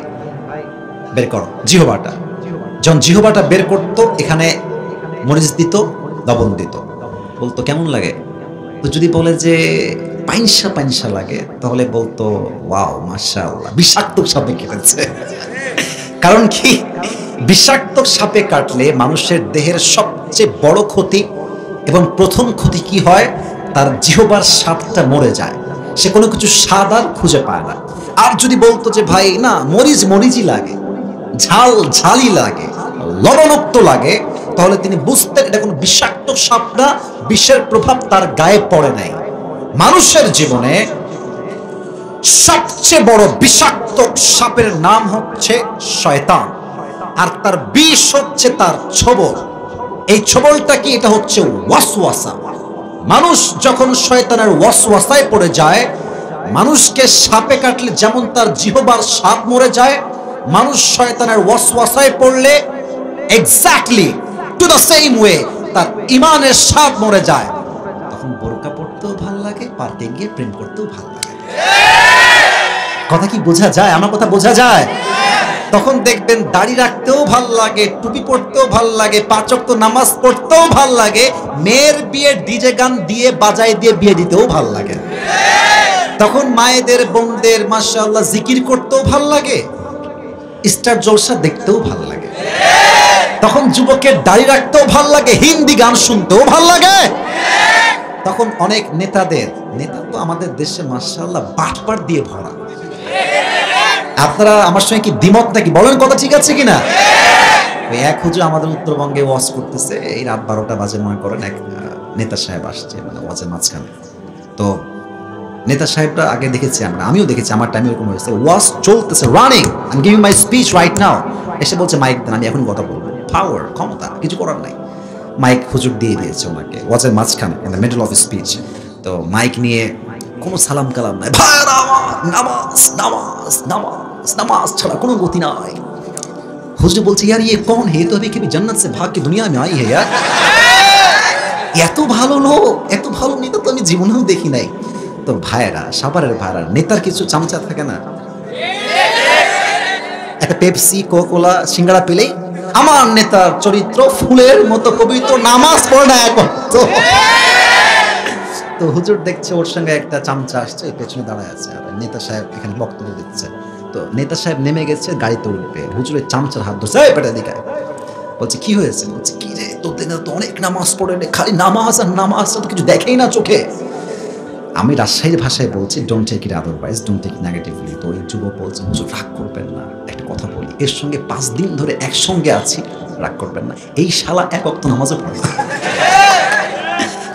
বের করো জিহবাটা। যখন জিহবাটা বের করতো, এখানে মরিচ দিত, লবণ দিত, বলতো কেমন লাগে? তো যদি বলে যে পাইনসা পাইনসা লাগে, তাহলে বলতো ওয়াও মাশাআল্লাহ, বিষাক্ত সাপে কেটেছে। কারণ কি? বিষাক্ত সাপে কাটলে মানুষের দেহের সবচেয়ে বড় ক্ষতি এবং প্রথম ক্ষতি কি হয়? তার জিহবার স্বাদটা মরে যায়, সে কোনো কিছু স্বাদ আর খুঁজে পায় না। আর যদি বলতো যে ভাই না, মরিচ মরিচই লাগে, ঝাল ঝালই লাগে, লবণাক্ত লাগে, তাহলে তিনি বুঝতেন এটা কোনো বিষাক্ত সাপ না, বিষের প্রভাব তার গায়ে পড়ে নাই। মানুষের জীবনে সবচেয়ে বড় বিষাক্ত সাপের নাম হচ্ছে শয়তান, আর তার বিষ হচ্ছে তার ছোবল। এই ছোবলটা কি? এটা হচ্ছে ওয়াসওয়াসা। মানুষ যখন শয়তানের ওয়াসওয়াসায় পড়ে যায়, মানুষকে সাপে কাটলে যেমন তার জিহবার সাপ মরে যায়, মানুষ শয়তানের ওয়াসওয়াসায় পড়লে exactly to the same way তার ইমানের সাপ মরে যায়। তখন বোরকা পড়তেও ভাল লাগে, পার্কে গিয়ে প্রেম করতেও ভাল লাগে। কথা কি বোঝা যায়? আমার কথা বোঝা যায়? তখন দেখবেন দাড়ি রাখতেও ভাল লাগে, টুপি পড়তেও ভাল লাগে, 5 ওয়াক্ত নামাজ পড়তেও ভাল লাগে, মেয়ের বিয়ে ডিজে গান দিয়ে বাজায় দিয়ে বিয়ে দিতেও ভাল লাগে। তখন মায়েদের বোনদের মাশাআল্লাহ জিকির করতেও ভাল লাগে, স্টার জলসা দেখতেও ভাল লাগে। তখন যুবকের দাড়ি রাখতেও ভাল লাগে, হিন্দি গান শুনতেও ভাল লাগে। তখন অনেক নেতা তো আমাদের দেশে মাশাআল্লাহ বাটপার দিয়ে ভরা। আপনারা আমার সঙ্গে কি দ্বিমত নাকি? বলেন কথা ঠিক আছে কিনা? ওই এক হুজুর আমাদের উত্তরবঙ্গে ওয়াজ করতেছে, এই রাত 12টা বাজে মনে করেন, এক নেতা সাহেব আসছে মানে ওয়াজের মাঝখানে। তো নেতা সাহেবটা আগে দেখেছি আমিও দেখেছি, আমার টাইমে এরকম হয়েছে, ওয়াজ চলতেছে, running, I am giving my speech right now, এসে বলছে মাইক দেন, আমি এখন কথা বলবো। পাওয়ার, ক্ষমতা, কিছু করার নাই। মাইক হুজুর দিয়ে দিয়েছে ওনাকে ওয়াজের মাঝখানে, in the middle of speech. তো মাইক নিয়ে কোনো সালাম কালাম নাই, ভাইরা নামাজ নামাজ নামাজ নামাজ ছাড়া কোনো গতি নাই। হুজুর বলছে ইয়ার ये कौन है, तो अभी कभी जन्नत से भाग के दुनिया में आई है यार। এত ভালো লোক, এত ভালো নেতা তো আমি জীবনেও দেখি নাই। তো ভাইরা, সাভারের ভাইরা, নেতার কিছু চামচা থাকে না, একটা পেপসি কোকা-কোলা সিঙ্গাড়া পেলেই আমার নেতার চরিত্র ফুলের মতো পবিত্র, নামাজ পড়ে না এখন। তো হুজুর দেখছে ওর সঙ্গে একটা চামচা আসছে, পেছনে দাঁড়ায় আছে, আর নেতা সাহেব এখানে বক্তব্য দিচ্ছে। তো নেতা সাহেব নেমে গেছে, গাড়িতে উঠবে, হুজুরের চামচার হাত ধরছে, এই পেটে দিকে। বলছে কি হয়েছে? বলছে কি রে, তোদের তো অনেক নামাজ পড়ে, খালি নামাজ আর নামাজ, তো কিছু দেখেই না চোখে। আমি রাজশাহীর ভাষায় বলছি, don't take it otherwise, don't take it negatively. তো ওই যুবক বলছে হুজুর রাগ করবেন না, একটা কথা বলি, এর সঙ্গে 5 দিন ধরে একসঙ্গে আছি, রাগ করবেন না, এই শালা 1 ওয়াক্ত নামাজও পড়ে না।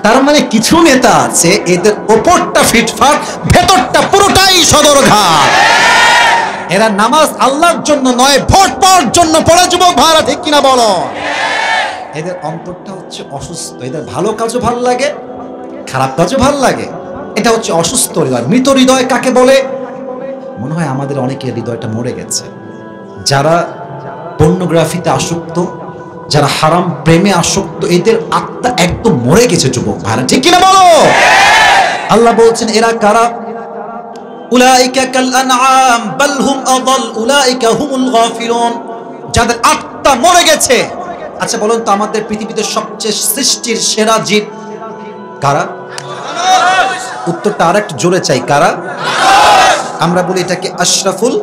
তার মানে কিছু নেতা আছে এদের ওপরটা ফিটফাট, ভেতরটা পুরোটাই সদরঘাট। এরা নামাজ আল্লাহর জন্য নয়, ভোট পাওয়ার জন্য পড়ে। যুবক ভাইরা ঠিক কিনা বলো? এদের অন্তরটা হচ্ছে অসুস্থ। এদের ভালো কাজও ভালো লাগে, খারাপ কাজও ভালো লাগে। এটা হচ্ছে অসুস্থ হৃদয়। মৃত হৃদয় কাকে বলে? মনে হয় আমাদের অনেকের হৃদয়টা মরে গেছে। যারা পর্নোগ্রাফিতে আসক্ত, যারা হারাম প্রেমে আসক্ত, এদের আত্মা একদম মরে গেছে। যুবক ভাইরা ঠিক কিনা বলো? আল্লাহ বলছেন এরা কারা? উলাইকা কাল আনআম বাল হুম আযাল উলাইকা হুমুল গাফিলুন। যাদের আত্মা মরে গেছে। আচ্ছা বলুন তো, আমাদের পৃথিবীতে সবচেয়ে সৃষ্টির সেরা জীব কারা? উত্তরটা আরেকটু জোরে চাই, কারা? আমরা বলি এটাকে আশরাফুল,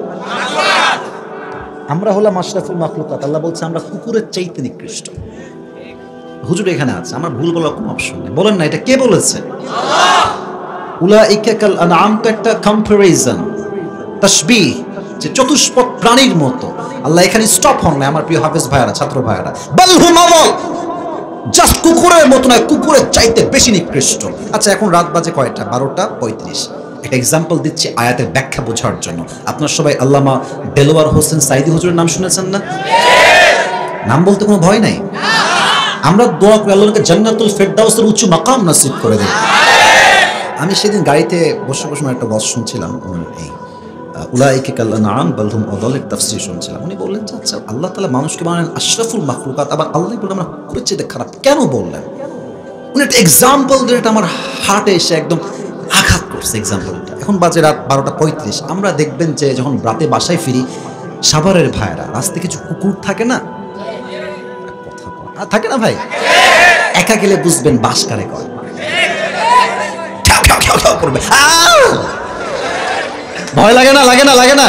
আমরা হলাম আশরাফুল মাখলুকাত। আল্লাহ বলছে আমরা কুকুরের চাইতে নিকৃষ্ট। হুজুর এখানে আছে, আমার ভুল বলার কোনো অপশন নেই। বলেন না, এটা কে বলেছে? উলাইকা কাল আনআম তো একটা কম্পারিজন, তাশবিহ, যে চতুষ্পদ প্রাণীর মতো। আল্লাহ এখানে স্টপ হন না আমার প্রিয় হাফেজ ভাইয়ারা, ছাত্র ভাইয়ারা, বাল হুম আযাল, জাস্ট কুকুরের মতো নয়, কুকুরের চাইতে বেশি নিকৃষ্ট। আচ্ছা এখন রাত বাজে কয়টা? 12:35। একটা এক্সাম্পল দিচ্ছি আয়াতের ব্যাখ্যা বোঝার জন্য। আপনারা সবাই আল্লামা দেলোয়ার হোসেন সাইদি হুজুরের নাম শুনেছেন না? নাম বলতে কোনো ভয় নাই। আমরা দোয়া করি আল্লাহকে জান্নাতুল ফেরদাউসের উচ্চ মাকাম নসিব করে দেন। আমি সেদিন গাড়িতে বসে বসে একটা ওয়াজ শুনছিলাম, এই উলাইকা কাল আনআম বাল হুম আযালের তাফসীর শুনছিলাম। উনি বললেন যে আচ্ছা আল্লাহ তাআলা মানুষকে বানালেন আশরাফুল মাখলুকাত, আবার আল্লাহ বললেন আমরা কুকুরের চেয়ে খারাপ কেন বললেন? উনি একটা এক্সাম্পল দিয়ে এটা আমার হার্টে এসে একদম আঘাত করছে এক্সাম্পলটা। এখন বাজে রাত 12:35। আমরা দেখবেন যে যখন রাতে বাসায় ফিরি, সাভারের ভাইয়েরা রাস্তায় কিছু কুকুর থাকে না, কথা থাকে না ভাই, একা গেলে বুঝবেন বাস কারে করে, করবে। ভয় লাগে না? লাগে না? লাগে না?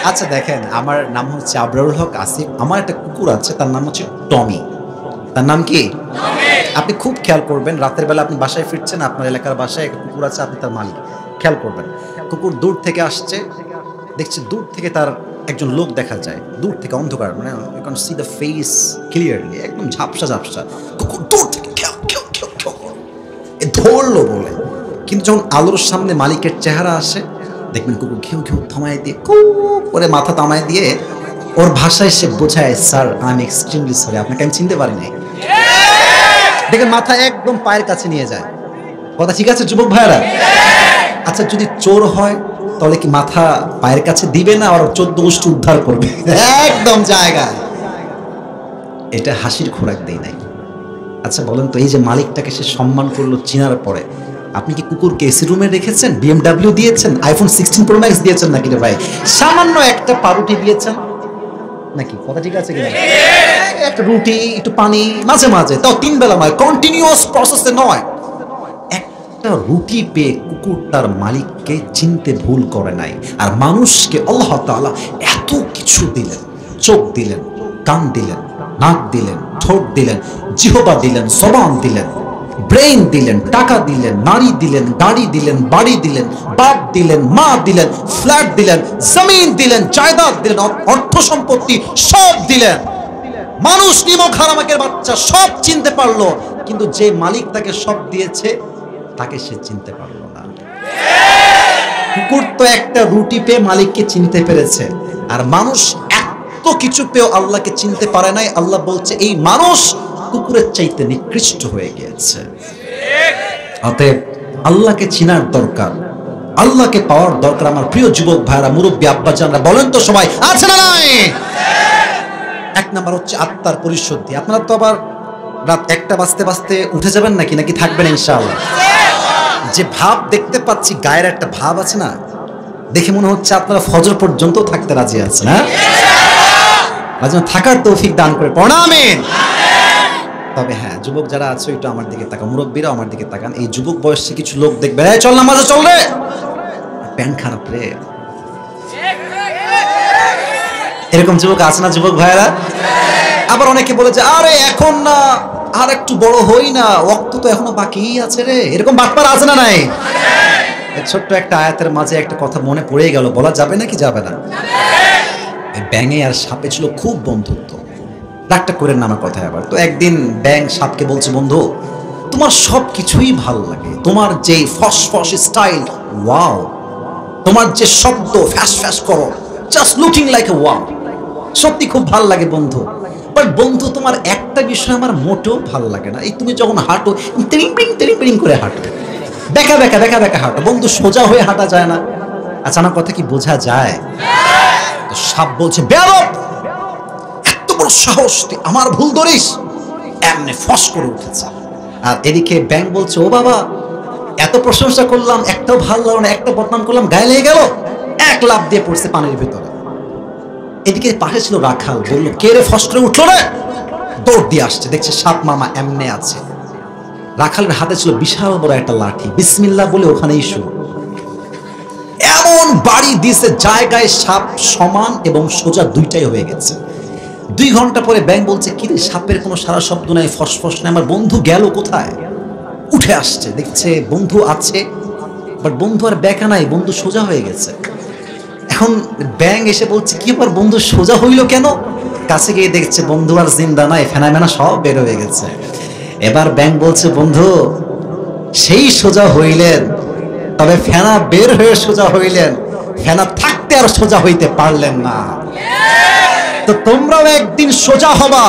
আচ্ছা দেখেন, আমার নাম হচ্ছে আবরারুল হক আসিফ, আমার একটা কুকুর আছে, তার নাম হচ্ছে টমি। তার নাম কি? আপনি খুব খেয়াল করবেন, রাতের বেলা আপনি বাসায় ফিরছেন, আপনার এলাকার বাসায় একটা কুকুর আছে, আপনি তার মালিক, খেয়াল করবেন। কুকুর দূর থেকে আসছে, দেখছে দূর থেকে তার একজন লোক দেখা যায়, দূর থেকে অন্ধকার, মানে you can see the face clearly, একদম ঝাপসা ঝাপসা। কুকুর দূর থেকে ধরলো বলে, কিন্তু যখন আলোর সামনে মালিকের চেহারা আসে, দেখবেন কুকুর ঘেউ ঘেউ থামায় দিয়ে, করে মাথা থামায় দিয়ে ওর ভাষায় সে বোঝায়, sir I am extremely sorry, আপনাকে আমি চিনতে পারি নাই। দেখেন মাথা একদম পায়ের কাছে নিয়ে যায়। কথা ঠিক আছে যুবক ভাইরা? আচ্ছা যদি চোর হয় তাহলে কি মাথা পায়ের কাছে দিবে না আর 14 গোষ্ঠী উদ্ধার করবে? একদম জায়গায়। এটা হাসির খোরাক দেই নাই। আচ্ছা বলেন তো, এই যে মালিকটাকে সে সম্মান করলো চিনার পরে, আপনি কি কুকুরকে এসি রুমে রেখেছেন, BMW দিয়েছেন, আইফোন 16 প্রো ম্যাক্স দিয়েছেন নাকি রে ভাই? সামান্য একটা পাউরুটি দিয়েছেন নাকি? কথা ঠিক আছে কিনা? একটা রুটি, একটু পানি মাঝে মাঝে, তাও 3 বেলা নয়, কন্টিনিউয়াস প্রসেসে নয়। একটা রুটি পেয়ে কুকুর তার মালিককে চিনতে ভুল করে নাই। আর মানুষকে আল্লাহ তাআলা এত কিছু দিলেন, চোখ দিলেন, কান দিলেন, নাক দিলেন, ঠোঁট দিলেন, জিহ্বা দিলেন, জবান দিলেন, ব্রেইন দিলেন, টাকা দিলেন, নারী দিলেন, গাড়ি দিলেন, বাড়ি দিলেন, বাপ দিলেন, মা দিলেন, ফ্ল্যাট দিলেন, জমিন দিলেন, জায়দাদ দিলেন, অর্থ সম্পত্তি সব দিলেন। মানুষ নিমক হারামাকের বাচ্চা সব চিনতে পারলো, কিন্তু যে মালিক তাকে সব দিয়েছে তাকে সে চিনতে পারলো না। কুকুর তো একটা রুটি পেয়ে মালিককে চিনতে পেরেছে, আর মানুষ এত কিছু পেয়েও আল্লাহকে চিনতে পারে নাই। আল্লাহ বলছে এই মানুষ কুকুরের চাইতে নিকৃষ্ট হয়ে গিয়েছে। অতএব আল্লাহকে চিনার দরকার, আল্লাহকে পাওয়ার দরকার। আমার প্রিয় যুবক ভাইরা, মুরব্বী আব্বাজানরা, বলেন তো সবাই আছে না নাই? এক নাম্বার হচ্ছে আত্মার পরিশুদ্ধি। আপনারা তো আবার রাত 1টা বাজতে বাজতে উঠে যাবেন নাকি, নাকি থাকবেন ইনশাআল্লাহ? যে ভাব দেখতে পাচ্ছি, গায়ের একটা ভাব আছে না, দেখে মনে হচ্ছে আপনারা ফজর পর্যন্ত থাকতে রাজি আছেন। হ্যাঁ, থাকার তৌফিক দান করে পড়ুন আমিন। তবে হ্যাঁ, যুবক যারা আছো একটু আমার দিকে তাকান, মুরব্বীরা আমার দিকে তাকান। এই যুবক বয়সে কিছু লোক দেখবে, এই চল নামাজে চল রে, প্যান্ট খারাপ রে, এরকম যুবক আছে না যুবক ভাইরা? আবার অনেকে বলে যে আরে এখন না, আর একটু বড় হই না, ওয়াক্ত তো এখনো বাকি আছে রে, এরকম বাটপার আছে না নাই? ছোট্ট একটা আয়াতের মাঝে একটা কথা মনে পড়ে গেল, বলা যাবে নাকি যাবে না? ব্যাঙে আর সাপে ছিল খুব বন্ধুত্ব, রাগটা করেন না আমার কথায় আবার। তো একদিন ব্যাঙ সাপকে বলছে, বন্ধু তোমার সব কিছুই ভালো লাগে, তোমার যে ফস ফস স্টাইল, ওয়াও, তোমার যে শব্দ ফ্যাস ফ্যাস করো, just looking like a wow, সত্যি খুব ভালো লাগে বন্ধু। বাট বন্ধু তোমার একটা বিষয় আমার মোটেও ভালো লাগে না, এই তুমি যখন হাঁটো তেরিং পেরিং করে হাঁটো, বেকা বেকা বেকা বেকা হাঁটো বন্ধু, সোজা হয়ে হাঁটা যায় না। আচ্ছা আমার কথা কি বোঝা যায়? সাপ বলছে, বেয়াদব, এত বড় সাহস তুই আমার ভুল ধরিস, এমনি ফস করে উঠেছে। আর এদিকে ব্যাঙ বলছে, ও বাবা, এত প্রশংসা করলাম, একটাও ভালো লাগলো না, একটা বদনাম করলাম, গায়ে লেগে গেল, এক লাফ দিয়ে পড়ছে পানির ভিতরে। এদিকে পাশে ছিল রাখাল, বললো, কে রে ফস করে উঠলো রে? দৌড় দিয়ে আসছে, দেখছে সাপ মামা এমনি আছে। রাখালের হাতে ছিল বিশাল বড় একটা লাঠি, বিসমিল্লাহ বলে ওখানেই শুরু, এমন বাড়ি দিয়েছে জায়গায় সাপ সমান এবং সোজা দুইটাই হয়ে গেছে। 2 ঘন্টা পরে ব্যাঙ বলছে, কি রে, সাপের কোনো সারা শব্দ নাই, ফসফস নাই, আমার বন্ধু গেল কোথায়? উঠে আসছে, দেখছে বন্ধু আছে, বাট বন্ধু আর বেকা নাই, বন্ধু সোজা হয়ে গেছে। এখন ব্যাঙ এসে বলছে, কি আবার বন্ধু সোজা হইল কেন? কাছে গিয়ে দেখছে বন্ধু আর জিন্দা নাই, ফেনা মেনা সব বের হয়ে গেছে। এবার ব্যাঙ বলছে, বন্ধু সেই সোজা হইলেন, তবে ফেনা বের হয়ে সোজা হইলেন, ফেনা থাকতে আর সোজা হইতে পারলেন না। তো তোমরাও একদিন সোজা হবা,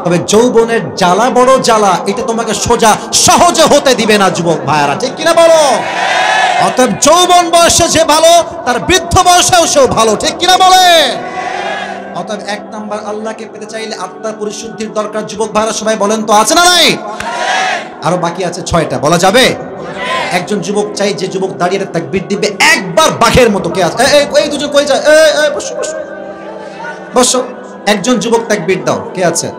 তবে যৌবনের জ্বালা বড় জ্বালা, এটা তোমাকে সোজা সহজে হতে দিবে না যুবক ভাইয়ারা, ঠিক কিনা বলো? অতএব যৌবন বয়সে যে ভালো, তার বৃদ্ধ বয়সেও সেও ভালো, ঠিক কিনা বলে? অতএব 1 নাম্বার, আল্লাহকে পেতে চাইলে আত্মার পরিশুদ্ধির দরকার। যুবক ভাইরা সবাই বলেন তো আছে না নাই? আরো বাকি আছে 6টা, বলা যাবে? একজন যুবক চাই, যে যুবক দাঁড়িয়ে তাকবীর দিবে একবার বাঘের মতো। কে আছে? এই দুজন কই যায়? বসো বসো বসো। একজন যুবক তাকবীর দাও, কে আছে?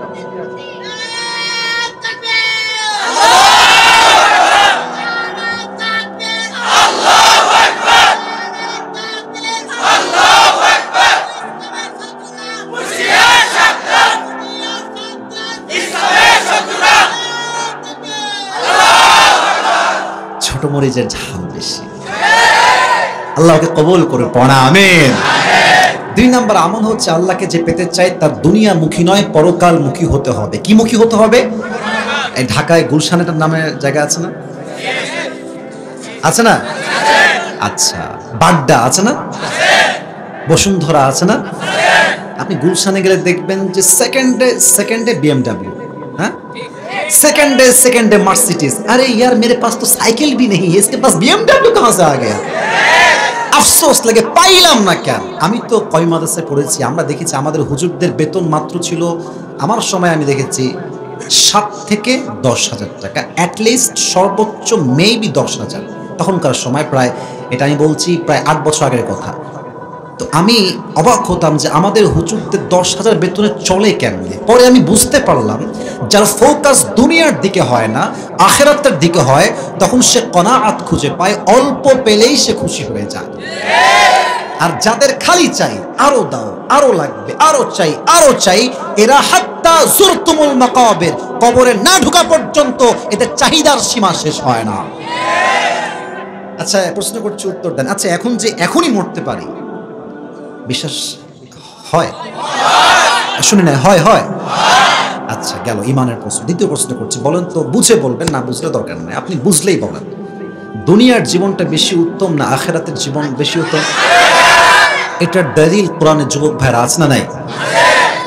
ছোট মরিচের ঝাল বেশি, আল্লাহকে কবুল করে পড়া আমিন। 2 নাম্বার আমল হচ্ছে, আল্লাহকে যে পেতে চায় তার দুনিয়ামুখী নয়, পরকালমুখী হতে হবে। কি মুখী হতে হবে? এই ঢাকায় গুলশানের নামে জায়গা আছে না? আছে না? আচ্ছা, বাড্ডা আছে না? বসুন্ধরা আছে না? আপনি গুলশানে গেলে দেখবেন যে সেকেন্ডে BMW, হ্যাঁ सेकंड डे मर्सिडीज। अरे यार मेरे पास तो साइकिल भी नहीं है, इसके पास BMW कहां से आ गया? আফসোস লাগে পাইলাম না কেন। আমি তো কয় মাদ্রাসায় পড়েছি, আমরা দেখেছি আমাদের হুজুরদের বেতন মাত্র ছিল, আমার সময় আমি দেখেছি 7 থেকে 10,000 টাকা, অ্যাটলিস্ট সর্বোচ্চ মেবি 10,000 তখনকার সময়। প্রায় এটা আমি বলছি প্রায় 8 বছর আগের কথা। তো আমি অবাক হতাম যে আমাদের হুজুরদের 10,000 বেতনে চলে কেমনে। পরে আমি বুঝতে পারলাম যার ফোকাস দুনিয়ার দিকে হয় না, আখিরাতের দিকে হয়, তখন সে কনাআত খুঁজে পায়, অল্প পেলেই সে খুশি হয়ে যায়। আর যাদের খালি চাই আরো দাও, আরো লাগবে, আরো চাই, আরো চাই, এরা হাত্তা যুরতুমুল মাকাবির, কবরে না ঢোকা পর্যন্ত এদের চাহিদার সীমা শেষ হয় না। আচ্ছা প্রশ্ন করছি, উত্তর দেন। আচ্ছা এখন যে এখনই মরতে পারি, বিশ্বাস হয়? শুনে না, হয় হয়। আচ্ছা গেল ইমানের প্রশ্ন। দ্বিতীয় প্রশ্ন করছি, বলেন তো, বুঝে বলবেন, না বুঝলে দরকার নেই, আপনি বুঝলেই বলেন, দুনিয়ার জীবনটা বেশি উত্তম না আখিরাতের জীবন বেশি উত্তম? এটার দলিল কোরআনে যুবক ভাইরা আছে না নাই?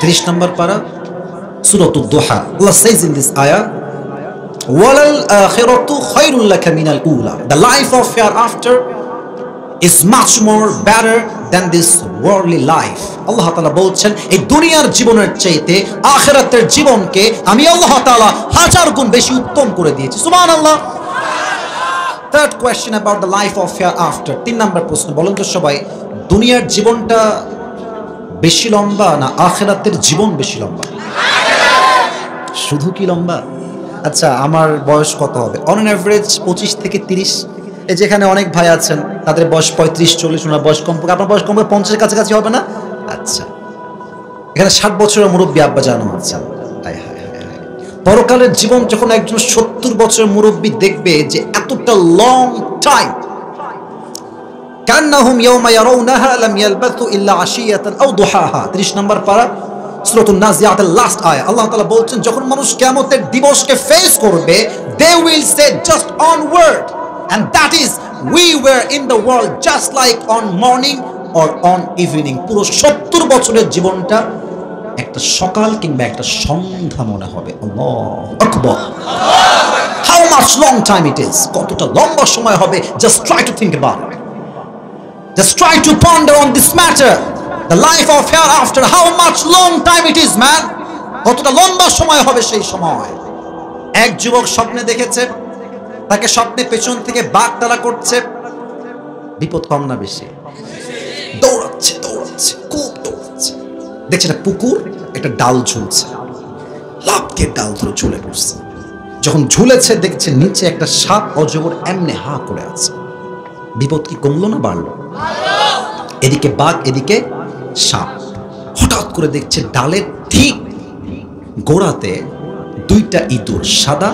30 নম্বর পারা সূরাতুদ দুহা, আল্লাহ says in this ayah, ওয়ালাল আখিরাতু Khairul লাকা মিনাল উলা, the life of hereafter is much more better than this worldly life. আল্লাহ তাআলা বলছেন এই দুনিয়ার জীবনের চাইতে আখিরাতের জীবনকে আমি আল্লাহ তাআলা 1000 গুণ বেশি উত্তম করে দিয়েছি। সুবহানাল্লাহ। Third question about the life of hereafter, 3 নম্বর প্রশ্ন, বলুন তো সবাই, দুনিয়ার জীবনটা বেশি লম্বা না আখিরাতের জীবন বেশি লম্বা? শুধু কি লম্বা? আচ্ছা আমার বয়স কত হবে? অন অ্যান এভারেজ 25 থেকে 30। এই যেখানে অনেক ভাই আছেন তাদের বয়স 35-40, ওনার বয়স কম, আপনার বয়স কম 50-এর কাছাকাছি হবে না? আচ্ছা এখানে 60 বছরের মুরব্বী আব্বা জানো আছেন। পরকালের জীবন যখন একজন 70 বছরের মুরব্বী দেখবে যে এতটা লং টাইম, কান্নাহুম ইয়াওমা ইয়ারাউনাহা লাম ইয়ালবাথু ইল্লা আশিয়াতান আও দুহাহা, 30 নম্বর পারা সূরাতুন নাজিয়াতের লাস্ট আয়াত। আল্লাহ তাআলা বলছেন যখন মানুষ কিয়ামতের দিবসকে ফেস করবে, they will say just one word, and that is we were in the world just like on morning or on evening. পুরো 70 বছরের জীবনটা একটা সকাল কিংবা একটা সন্ধ্যা মনে হবে। আল্লাহু আকবার। How much long time it is, কতটা লম্বা সময় হবে, just try to think about it, just try to ponder on this matter, the life of hereafter, how much long time it is man, কতটা লম্বা সময় হবে সেই সময়। এক যুবক স্বপ্নে দেখেছে তাকে স্বপ্নে পেছন থেকে বাঘ তাড়া করছে। বিপদ কম না বেশি? দৌড়াচ্ছে দৌড়াচ্ছে খুব দৌড়াচ্ছে, দেখছে একটা পুকুর, একটা ডাল ঝুলছে, লাফ দিয়ে ডাল ধরে ঝুলে পড়ছে। যখন ঝুলেছে দেখছে নিচে একটা সাপ অজগর এমনি হা করে আছে। বিপদ কি কমলো না বাড়লো? এদিকে বাঘ এদিকে সাপ। হঠাৎ করে দেখছে ডালের ঠিক গোড়াতে 2টা ইঁদুর, সাদা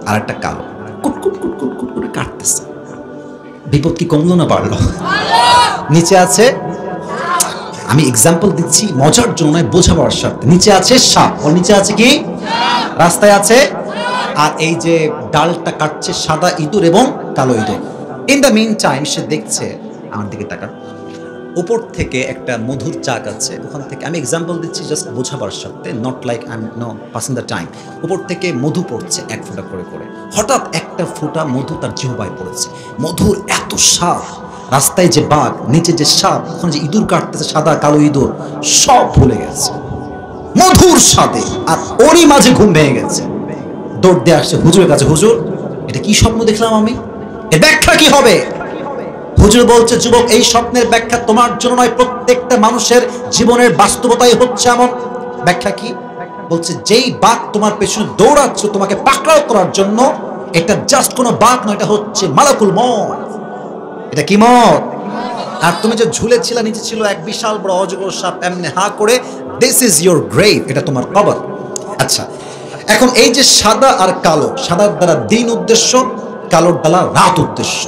আর একটা কালো, কুটকুট কুটকুট কুট করে কাটতেছে। বিপদ কি কমলো না বাড়লো? নিচে আছে, আমি এক্সাম্পল দিচ্ছি মজার জন্য নয়, বোঝাবার স্বার্থে, নিচে আছে সাপ, ওর নিচে আছে কি রাস্তায় আছে, আর এই যে ডালটা কাটছে সাদা ইঁদুর এবং কালো ইঁদুর। ইন দ্য মিন টাইম সে দেখছে, আমার দিকে টাকা, উপর থেকে একটা মধুর চাক আছে, ওখান থেকে, আমি এক্সাম্পল দিচ্ছি জাস্ট বোঝাবার স্বার্থে, not like I am no passing the time. উপর থেকে মধু পড়ছে 1 ফোঁটা করে করে। হঠাৎ একটা ফোঁটা মধু তার জিহ্বায় পড়েছে। মধুর এত স্বাদ, রাস্তায় যে বাঘ, নিচে যে সাপ, ওখানে যে ইঁদুর কাটতেছে সাদা কালো ইঁদুর, সব ভুলে গেছে মধুর স্বাদে। আর ওরই মাঝে ঘুম ভেঙে গেছে। দৌড় দিয়ে আসছে হুজুরের কাছে, হুজুর এটা কি স্বপ্ন দেখলাম আমি, এর ব্যাখ্যা কি হবে? হুজুর বলছে, যুবক এই স্বপ্নের ব্যাখ্যা তোমার জন্য নয়, প্রত্যেকটা মানুষের জীবনের বাস্তবতাই হচ্ছে এমন। ব্যাখ্যা কি? বলছে যেই বাঘ তোমার পেছনে দৌড়াচ্ছে তোমাকে পাকড়াও করার জন্য, এটা জাস্ট কোনো বাঘ নয়, এটা হচ্ছে মালাকুল মউত। এটা কি মত? আর তুমি যে ঝুলেছিলা, নিচে ছিল এক বিশাল বড় অজগর সাপ এমনি হা করে, দিস ইজ ইয়োর গ্রেভ, এটা তোমার কবর। আচ্ছা এখন এই যে সাদা আর কালো, সাদার দ্বারা দিন উদ্দেশ্য, কালোর দ্বারা রাত উদ্দেশ্য।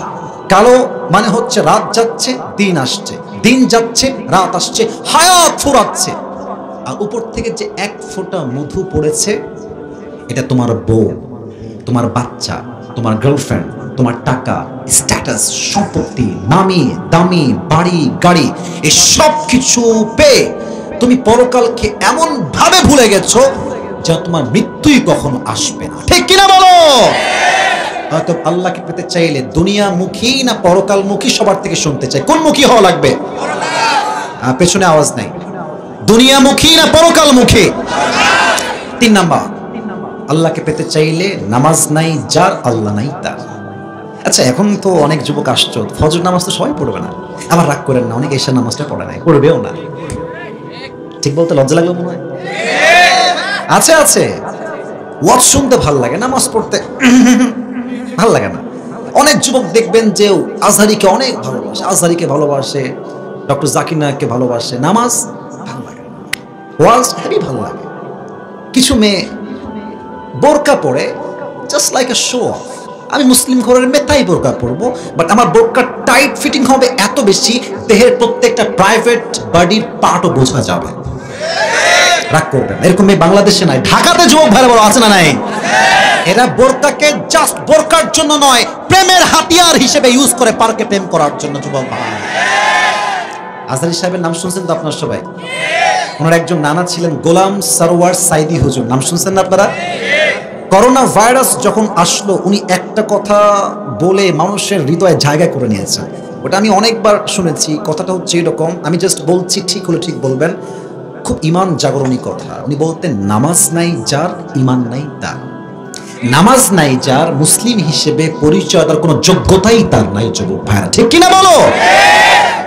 কালো মানে হচ্ছে রাত যাচ্ছে দিন আসছে, দিন যাচ্ছে রাত আসছে, হায়াত ফুরাচ্ছে। আর উপর থেকে যে 1 ফোঁটা মধু পড়েছে, এটা তোমার বউ, তোমার বাচ্চা, তোমার গার্লফ্রেন্ড, তোমার টাকা, স্ট্যাটাস, সম্পত্তি, নামি দামি বাড়ি গাড়ি, এই সব কিছু পেয়ে তুমি পরকালকে এমন ভাবে ভুলে গেছো যেন তোমার মৃত্যুই কখনো আসবে না। ঠিক কিনা বলো? হয়তো আল্লাহকে পেতে চাইলে দুনিয়ামুখী না পরকালমুখী সবার থেকে শুনতে চাই, কোন মুখী হওয়া লাগবে? পেছনে আওয়াজ নাই। দুনিয়ামুখী না পরকালমুখী? 3 নাম্বার, আল্লাহকে পেতে চাইলে নামাজ নাই যার, আল্লাহ নাই তার। আচ্ছা, এখন তো অনেক যুবক আসছো, ফজর নামাজ তো সবাই পড়বে না, আবার রাগ করেন না, অনেক এশার নামাজটা পড়ে নাই, পড়বেও না। ঠিক বলতে লজ্জা লাগলো মনে হয়? আছে আছে, ওয়াজ শুনতে ভাল লাগে, নামাজ পড়তে ভাল লাগে না। অনেক যুবক দেখবেন যে আজহারিকে অনেক ভালোবাসে, আজহারিকে ভালোবাসে, ডক্টর জাকির নায়ককে ভালোবাসে, নামাজ ভাল লাগে, ওয়াজ হেবি ভাল লাগে। কিছু মেয়ে বোরকা পরে just like a show off. আমি মুসলিম ঘরের মেয়ে, তাই বোরকা পরবো, বাট আমার বোরকা টাইট ফিটিং হবে এত বেশি, দেহের প্রত্যেকটা প্রাইভেট বডির পার্টও বোঝা যাবে। রাগ করবেন, এরকম মেয়ে বাংলাদেশে নাই, ঢাকাতে যুবক ভাইরা বড় আছে না নাই? এরা বোরকাকে জাস্ট বোরকার জন্য নয়, প্রেমের হাতিয়ার হিসেবে ইউজ করে পার্কে প্রেম করার জন্য। যুবক ভাই, আজহারি সাহেবের নাম শুনছেন তো আপনারা সবাই? ওনার একজন নানা ছিলেন গোলাম সরওয়ার সাইদি হুজুর, নাম শুনছেন না আপনারা? করোনা ভাইরাস যখন আসলো, উনি একটা কথা বলে মানুষের হৃদয়ে জায়গা করে নিয়েছেন। ওটা আমি অনেকবার শুনেছি। কথাটা হচ্ছে এরকম, আমি জাস্ট বলছি, ঠিক হলে ঠিক বলবেন, খুব ইমান জাগরণী কথা। উনি বলতেন, নামাজ নাই যার, ইমান নাই তার। নামাজ নাই যার, মুসলিম হিসেবে পরিচয় তার কোনো যোগ্যতাই তার নাই। যুবক ভাইরা, ঠিক কিনা বলো?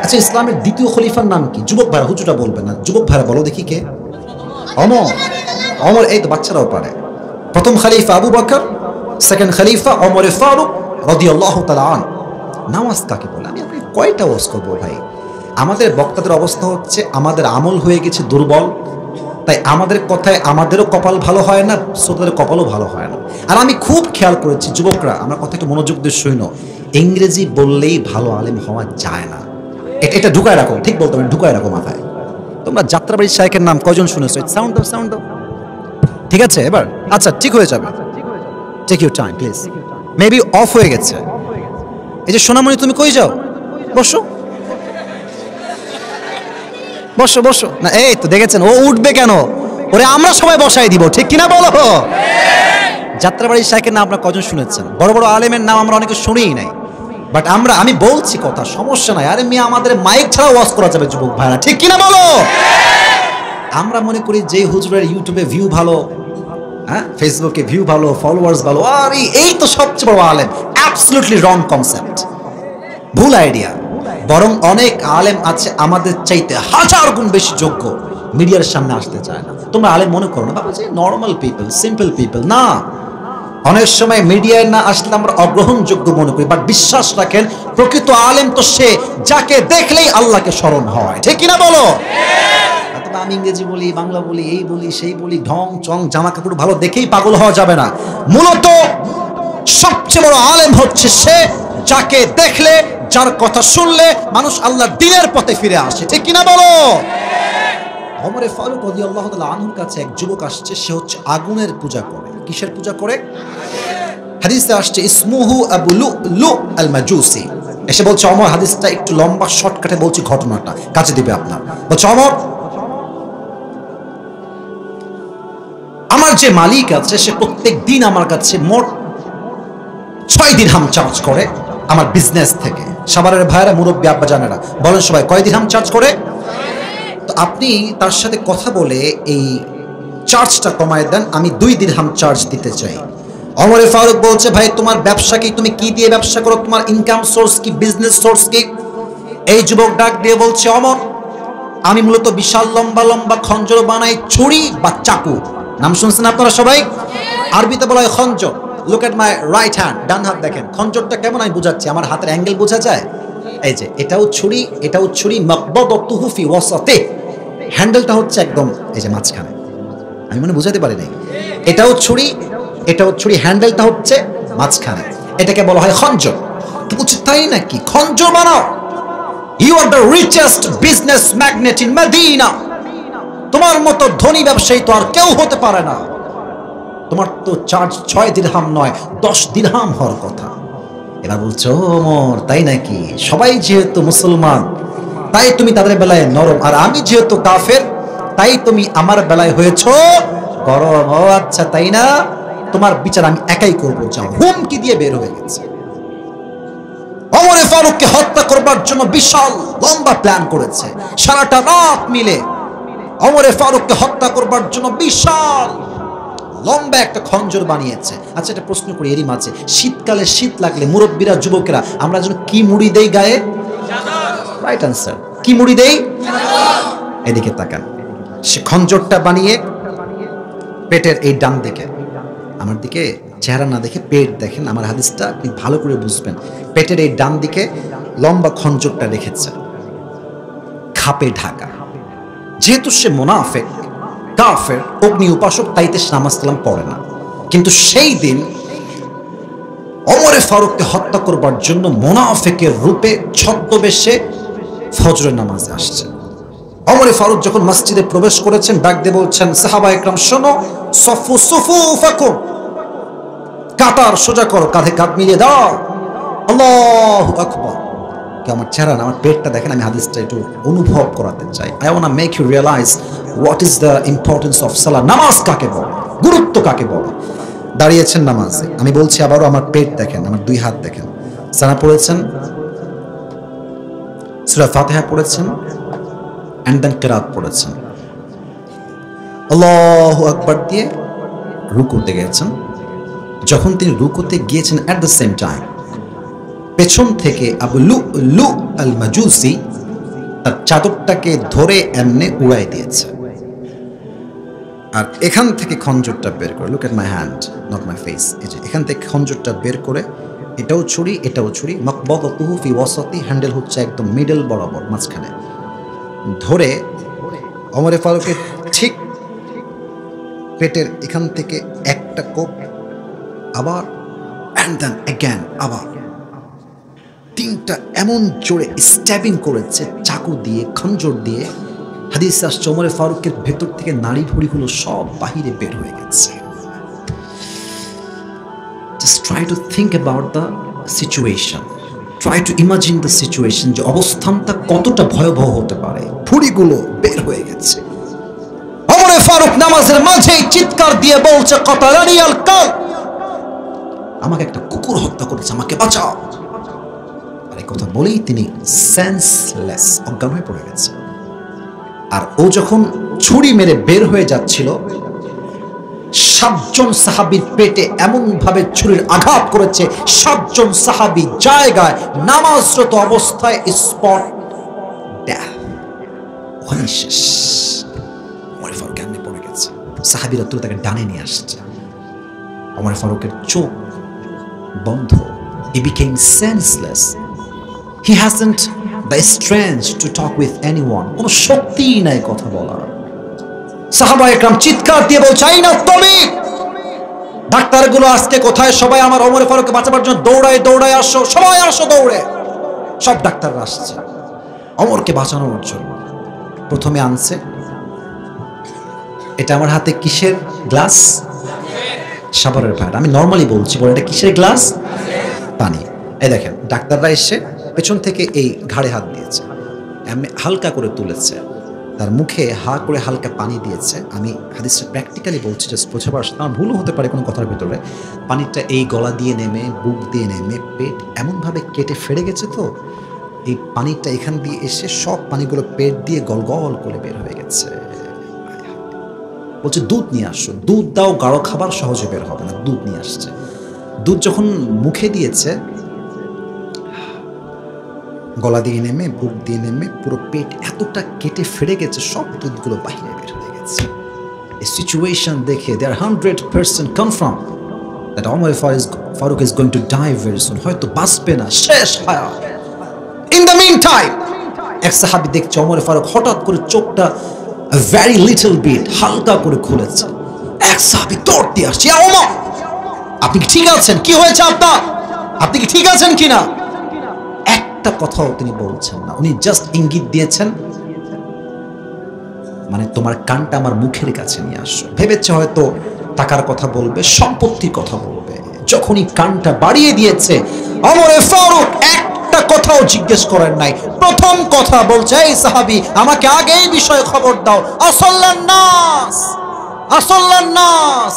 আচ্ছা, ইসলামের দ্বিতীয় খলিফার নাম কি? যুবক ভাইরা, হুজুরটা বলবে না, যুবক ভাইরা বলো দেখি কে? ওমর। ওমর, এই তো বাচ্চারাও পারে। প্রথম খলিফা আবু বকর, সেকেন্ড খলিফা ওমর ফারুক রাদিয়াল্লাহু তাআলা আনহু। নামাজ কাকে বলে? আমি আপনাকে কয়টা ওয়াজ করবো ভাই? আমাদের বক্তাদের অবস্থা হচ্ছে, আমাদের আমল হয়ে গেছে দুর্বল, তাই আমাদের কথায় আমাদেরও কপাল ভালো হয় না, শ্রোতাদের কপালও ভালো হয় না। আর আমি খুব খেয়াল করেছি, যুবকরা আমার কথা একটু মনোযোগ দিয়ে শুনো, ইংরেজি বললেই ভালো আলেম হওয়া যায় না। এটা ঢুকায় রাখো, ঠিক বলতে হবে, ঢুকায় রাখো মাথায়। তোমরা যাত্রাবাড়ির শায়েখের নাম কয়জন শুনেছো? সাউন্ড দাও, সাউন্ড দাও। ঠিক আছে এবার? আচ্ছা, ঠিক হয়ে যাবে। Take your time please. Maybe off হয়ে গেছে। এই যে সোনামণি, তুমি কই যাও? বসো বসো বসো। না, এই তো দেখেছেন, ও উঠবে কেন? ওরে আমরা সবাই বসাই দিব, ঠিক কিনা বলো? যাত্রাবাড়ির শায়েখের নাম আপনারা কজন শুনেছেন? বড় বড় আলেমের নাম আমরা অনেকে শুনিই নাই, বাট আমি বলছি কথা, সমস্যা নাই। আরে মেয়ে, আমাদের মাইক ছাড়া ওয়াজ করা যাবে যুবক ভাইরা, ঠিক কিনা বলো? আমরা মনে করি যে হুজুরের ইউটিউবে ভিউ ভালো, হ্যাঁ, ফেসবুকে ভিউ ভালো, ফলোয়ার্স ভালো, আর এই তো সবচেয়ে বড় আলেম। অ্যাবসলিউটলি রং কনসেপ্ট, ভুল আইডিয়া। বরং অনেক আলেম আছে আমাদের চাইতে 1000 গুণ বেশি যোগ্য, মিডিয়ার সামনে আসতে চায় না। তোমরা আলেম মনে করো না, বাবা যে নর্মাল পিপল, সিম্পল পিপল। না, অনেক সময় মিডিয়ায় না আসলে আমরা অগ্রহণযোগ্য মনে করি, বাট বিশ্বাস রাখেন, প্রকৃত আলেম তো সে যাকে দেখলেই আল্লাহকে স্মরণ হয়, ঠিক কিনা বলো? আমি ইংরেজি বলি, বাংলা বলি, এই বলি, সেই বলি, ঢং চং, জামা কাপড় ভালো দেখেই পাগল হওয়া যাবে না। মূলত সবচেয়ে বড় আলেম হচ্ছে সে যাকে দেখলে, যার কথা শুনলে মানুষ আল্লাহর দ্বীনের পথে ফিরে আসে, ঠিক কিনা বলো? ওমর ফারুক রাদিয়াল্লাহু তাআলা আনহুর কাছে এক যুবক আসছে, সে হচ্ছে আগুনের পূজা করে। কিসের পূজা করে? হাদিসে আসছে, ইসমুহু আবু লুলু আল মাজুসি। এসে বলছে, ওমর, হাদিসটা একটু লম্বা, শর্টকাটে বলছি, ঘটনাটা কাছে দিবে আপনার। বলছে, ওমর, আমার যে মালিক আছে সে প্রত্যেক দিন আমার কাছে মোট 6 দিরহাম চার্জ করে আমার বিজনেস থেকে। সাভারের ভাইয়েরা, মুরব্বী আব্বা জানেরা, বলেন সবাই, কয় দিরহাম চার্জ করে? তো আপনি তার সাথে কথা বলে এই চার্জটা কমায় দেন, আমি 2 দিরহাম চার্জ দিতে চাই। ওমর ফারুক বলছে, ভাই তোমার ব্যবসা কি? তুমি কি দিয়ে ব্যবসা করো? তোমার ইনকাম সোর্স কি? বিজনেস সোর্স কি? এই যুবক ডাক দিয়ে বলছে, ওমর, আমি মূলত বিশাল লম্বা লম্বা খঞ্জর বানাই, ছুরি বা চাকু। নাম শুনছেন আপনারা সবাই? আরবিতে বলা হয় খঞ্জর। Look at my right hand, ডান হাত দেখেন। খঞ্জরটা কেমন আমি বুঝাচ্ছি, আমার হাতের অ্যাঙ্গেল বোঝা যায়? এই যে এটাও ছুরি, এটাও ছুরি, মাকবাদাতুহু ফি ওয়াসাতি, হ্যান্ডেলটা হচ্ছে একদম এই যে মাঝখানে। আমি মনে বুঝাতে পারি নাই। এটাও ছুরি, এটাও ছুরি, হ্যান্ডেলটা হচ্ছে মাঝখানে। এটাকে বলা হয় খঞ্জর। তো বলছি, তাই নাকি? খঞ্জর বানাও? You are the richest business magnate in Medina. তোমার মতো ধনী ব্যবসায়ী তো আর কেউ হতে পারে না। তোমার তো চার্জ 6 দিরহাম নয়, 10 দিরহাম হওয়ার কথা। এরা বলছো, ওমর, তাই নাকি? সবাই যেহেতু মুসলমান তাই তুমি তাদের বেলায় নরম, আর আমি যেহেতু কাফের তাই তুমি আমার বেলায় হয়েছো গরম, ও আচ্ছা তাই না, তোমার বিচার আমি একাই করবো, যাও। হুমকি দিয়ে বের হয়ে গেছে। ওমর ফারুককে হত্যা করবার জন্য বিশাল লম্বা প্ল্যান করেছে, সারাটা রাত মিলে ওমর ফারুককে হত্যা করবার জন্য বিশাল লম্বা একটা খঞ্জর বানিয়েছে। আচ্ছা, একটা প্রশ্ন করি এরই মাঝে, শীতকালে শীত লাগলে মুরব্বীরা, যুবকেরা আমরা যেন কি মুড়ি দেই গায়ে? রাইট আনসার, কি মুড়ি দেই? এদিকে তাকান, সে খঞ্জরটা বানিয়ে পেটের এই ডান দিকে, আমার দিকে চেহারা না দেখে পেট দেখেন, আমার হাদিসটা আপনি ভালো করে বুঝবেন। পেটের এই ডান দিকে লম্বা খঞ্জরটা রেখেছে, খাপে ঢাকা। যেহেতু সে মুনাফিক, কাফের, অগ্নি উপাসক, তাইতে নামাজ কালাম পড়ে না। কিন্তু সেই দিন ওমর ফারুককে হত্যা করবার জন্য মুনাফিকের রূপে ছদ্মবেশে ফজরের নামাজে আসছে। ওমর ফারুক যখন মসজিদে প্রবেশ করেছেন, ডাক দিয়ে বলছেন, সাহাবা একরাম শোনো, সফু সুফুফাকুম, কাতার সোজা করো, কাঁধে কাঁধ মিলিয়ে দাও, আল্লাহু আকবার। কি আমার চেহারা না, আমার পেটটা দেখেন, আমি হাদিসটা একটু অনুভব করাতে চাই। I want to make you realise what is the importance of সালাহ। নামাজ কাকে বলে, গুরুত্ব কাকে বলে। দাঁড়িয়েছেন নামাজে, আমি বলছি আবারও, আমার পেট দেখেন, আমার দুই হাত দেখেন। সানা পড়েছেন, সূরা ফাতিহা পড়েছেন, এন্ড দেন কিরাত পড়েছেন, আল্লাহু আকবার দিয়ে রুকুতে গেছেন। যখন তিনি রুকুতে গিয়েছেন, এট দ্য সেম টাইম পেছন থেকে আবু লু'লু আল মাজুসি তার চাদরটাকে ধরে এমনে উড়াই দিয়েছে। আর এখান থেকে খঞ্জরটা বের করে, look at my hand, not my face, এই যে এখান থেকে খঞ্জরটা বের করে, এটাও ছুরি এটাও ছুরি, মাকবাদাতুহু ফি ওয়াসাতি, হ্যান্ডেল হচ্ছে একদম মিডল বরাবর মাঝখানে, ধরে ওমর ফারুকের ঠিক পেটের এখান থেকে একটা কোপ, আবার এন্ড দেন অ্যাগেন, আবার তিনটা এমন জোরে স্ট্যাবিং করেছে চাকু দিয়ে, খঞ্জর দিয়ে। হাদিসে আসছে ওমর ফারুকের ভেতর থেকে নাড়ি ভুড়িগুলো সব বাহিরে বের হয়ে গেছে। Just try to think about the situation. Try to imagine the situation, যে অবস্থানটা কতটা ভয়াবহ হতে পারে। ভুড়িগুলো বের হয়ে গেছে। ওমর ফারুক নামাজের মাঝেই চিৎকার দিয়ে বলছে, কাতালানি আল কাল, আমাকে একটা কুকুর হত্যা করেছে, আমাকে বাঁচাও। আর এই কথা বলেই তিনি সেন্সলেস, অজ্ঞান হয়ে পড়ে গেছে। আর ও যখন ছুরি মেরে বের হয়ে যাচ্ছিল, 7 জন সাহাবীর পেটে এমন ভাবে ছুরির আঘাত করেছে, 7 জন সাহাবী জায়গায় নামাজরত অবস্থায় স্পট ডেথ, ওখানে শেষ। ওমর ফারুক এমনি পড়ে গেছে, সাহাবীরা তো তাকে ডানে নিয়ে আসছে। ওমর ফারুকের চোখ বন্ধ, he became senseless. He hasn't the strength to talk with anyone. কোনো শক্তি নাই কথা বলার। সাহাবা একরাম চিৎকার দিয়ে বলছে, আইনা তাবিব, ডাক্তারগুলো আজকে কোথায়? সবাই আমার ওমর ফারুককে বাঁচাবার জন্য দৌড়ায় দৌড়ায় আসো, সবাই আসো দৌড়ে। সব ডাক্তাররা আসছে ওমরকে বাঁচানোর জন্য। প্রথমে আনছে, এটা আমার হাতে কিসের গ্লাস? সাবরের ভাট। আমি নর্মালি বলছি, বলে এটা কিসের গ্লাস? পানি। এই দেখেন, ডাক্তাররা এসে পেছন থেকে এই ঘাড়ে হাত দিয়েছে, এমনি হালকা করে তুলেছে, তার মুখে হা করে হালকা পানি দিয়েছে। আমি হাদিসটা প্র্যাকটিক্যালি বলছি, জাস্ট বোঝাবার, আমার ভুলও হতে পারে কোনো কথার ভিতরে। পানিটা এই গলা দিয়ে নেমে, বুক দিয়ে নেমে, পেট এমনভাবে কেটে ফেড়ে গেছে, তো এই পানিটা এখান দিয়ে এসে সব পানিগুলো পেট দিয়ে গল গল করে বের হয়ে গেছে। বলছে দুধ নিয়ে আসো, দুধ দাও, গাঢ় খাবার সহজে বের হবে না, দুধ নিয়ে আসছে। দুধ যখন মুখে দিয়েছে, গলা দিয়ে নেমে, বুক দিয়ে নেমে, পুরো পেট এতটা কেটে ফেড়ে গেছে, সব দুধগুলো বাহিরে বের হয়ে গেছে। এই সিচুয়েশন দেখে they are 100% confirmed that Omar Farooq is going to die very soon. হয়তো বাঁচবে না, শেষ হায়াত। In the meantime, এক সাহাবী দেখছে ওমর ফারুক হঠাৎ করে চোখটা very little bit হালকা করে খুলেছে। এক সাহাবী দৌড় দিয়ে আসছে, ইয়া ওমর, আপনি কি ঠিক আছেন? কি হয়েছে আপনার? আপনি কি ঠিক আছেন কিনা? একটা কথাও তিনি বলছেন না, উনি জাস্ট ইঙ্গিত দিয়েছেন, মানে তোমার কানটা আমার মুখের কাছে নিয়ে আসো। ভেবেছে হয়তো টাকার কথা বলবে, সম্পত্তির কথা বলবে। যখনই কানটা বাড়িয়ে দিয়েছে, ওমর ফারুক একটা কথাও জিজ্ঞেস করেন নাই। প্রথম কথা বলছে, এই সাহাবী, আমাকে আগে এই বিষয়ে খবর দাও, আসাল্লান নাস, আসাল্লান নাস,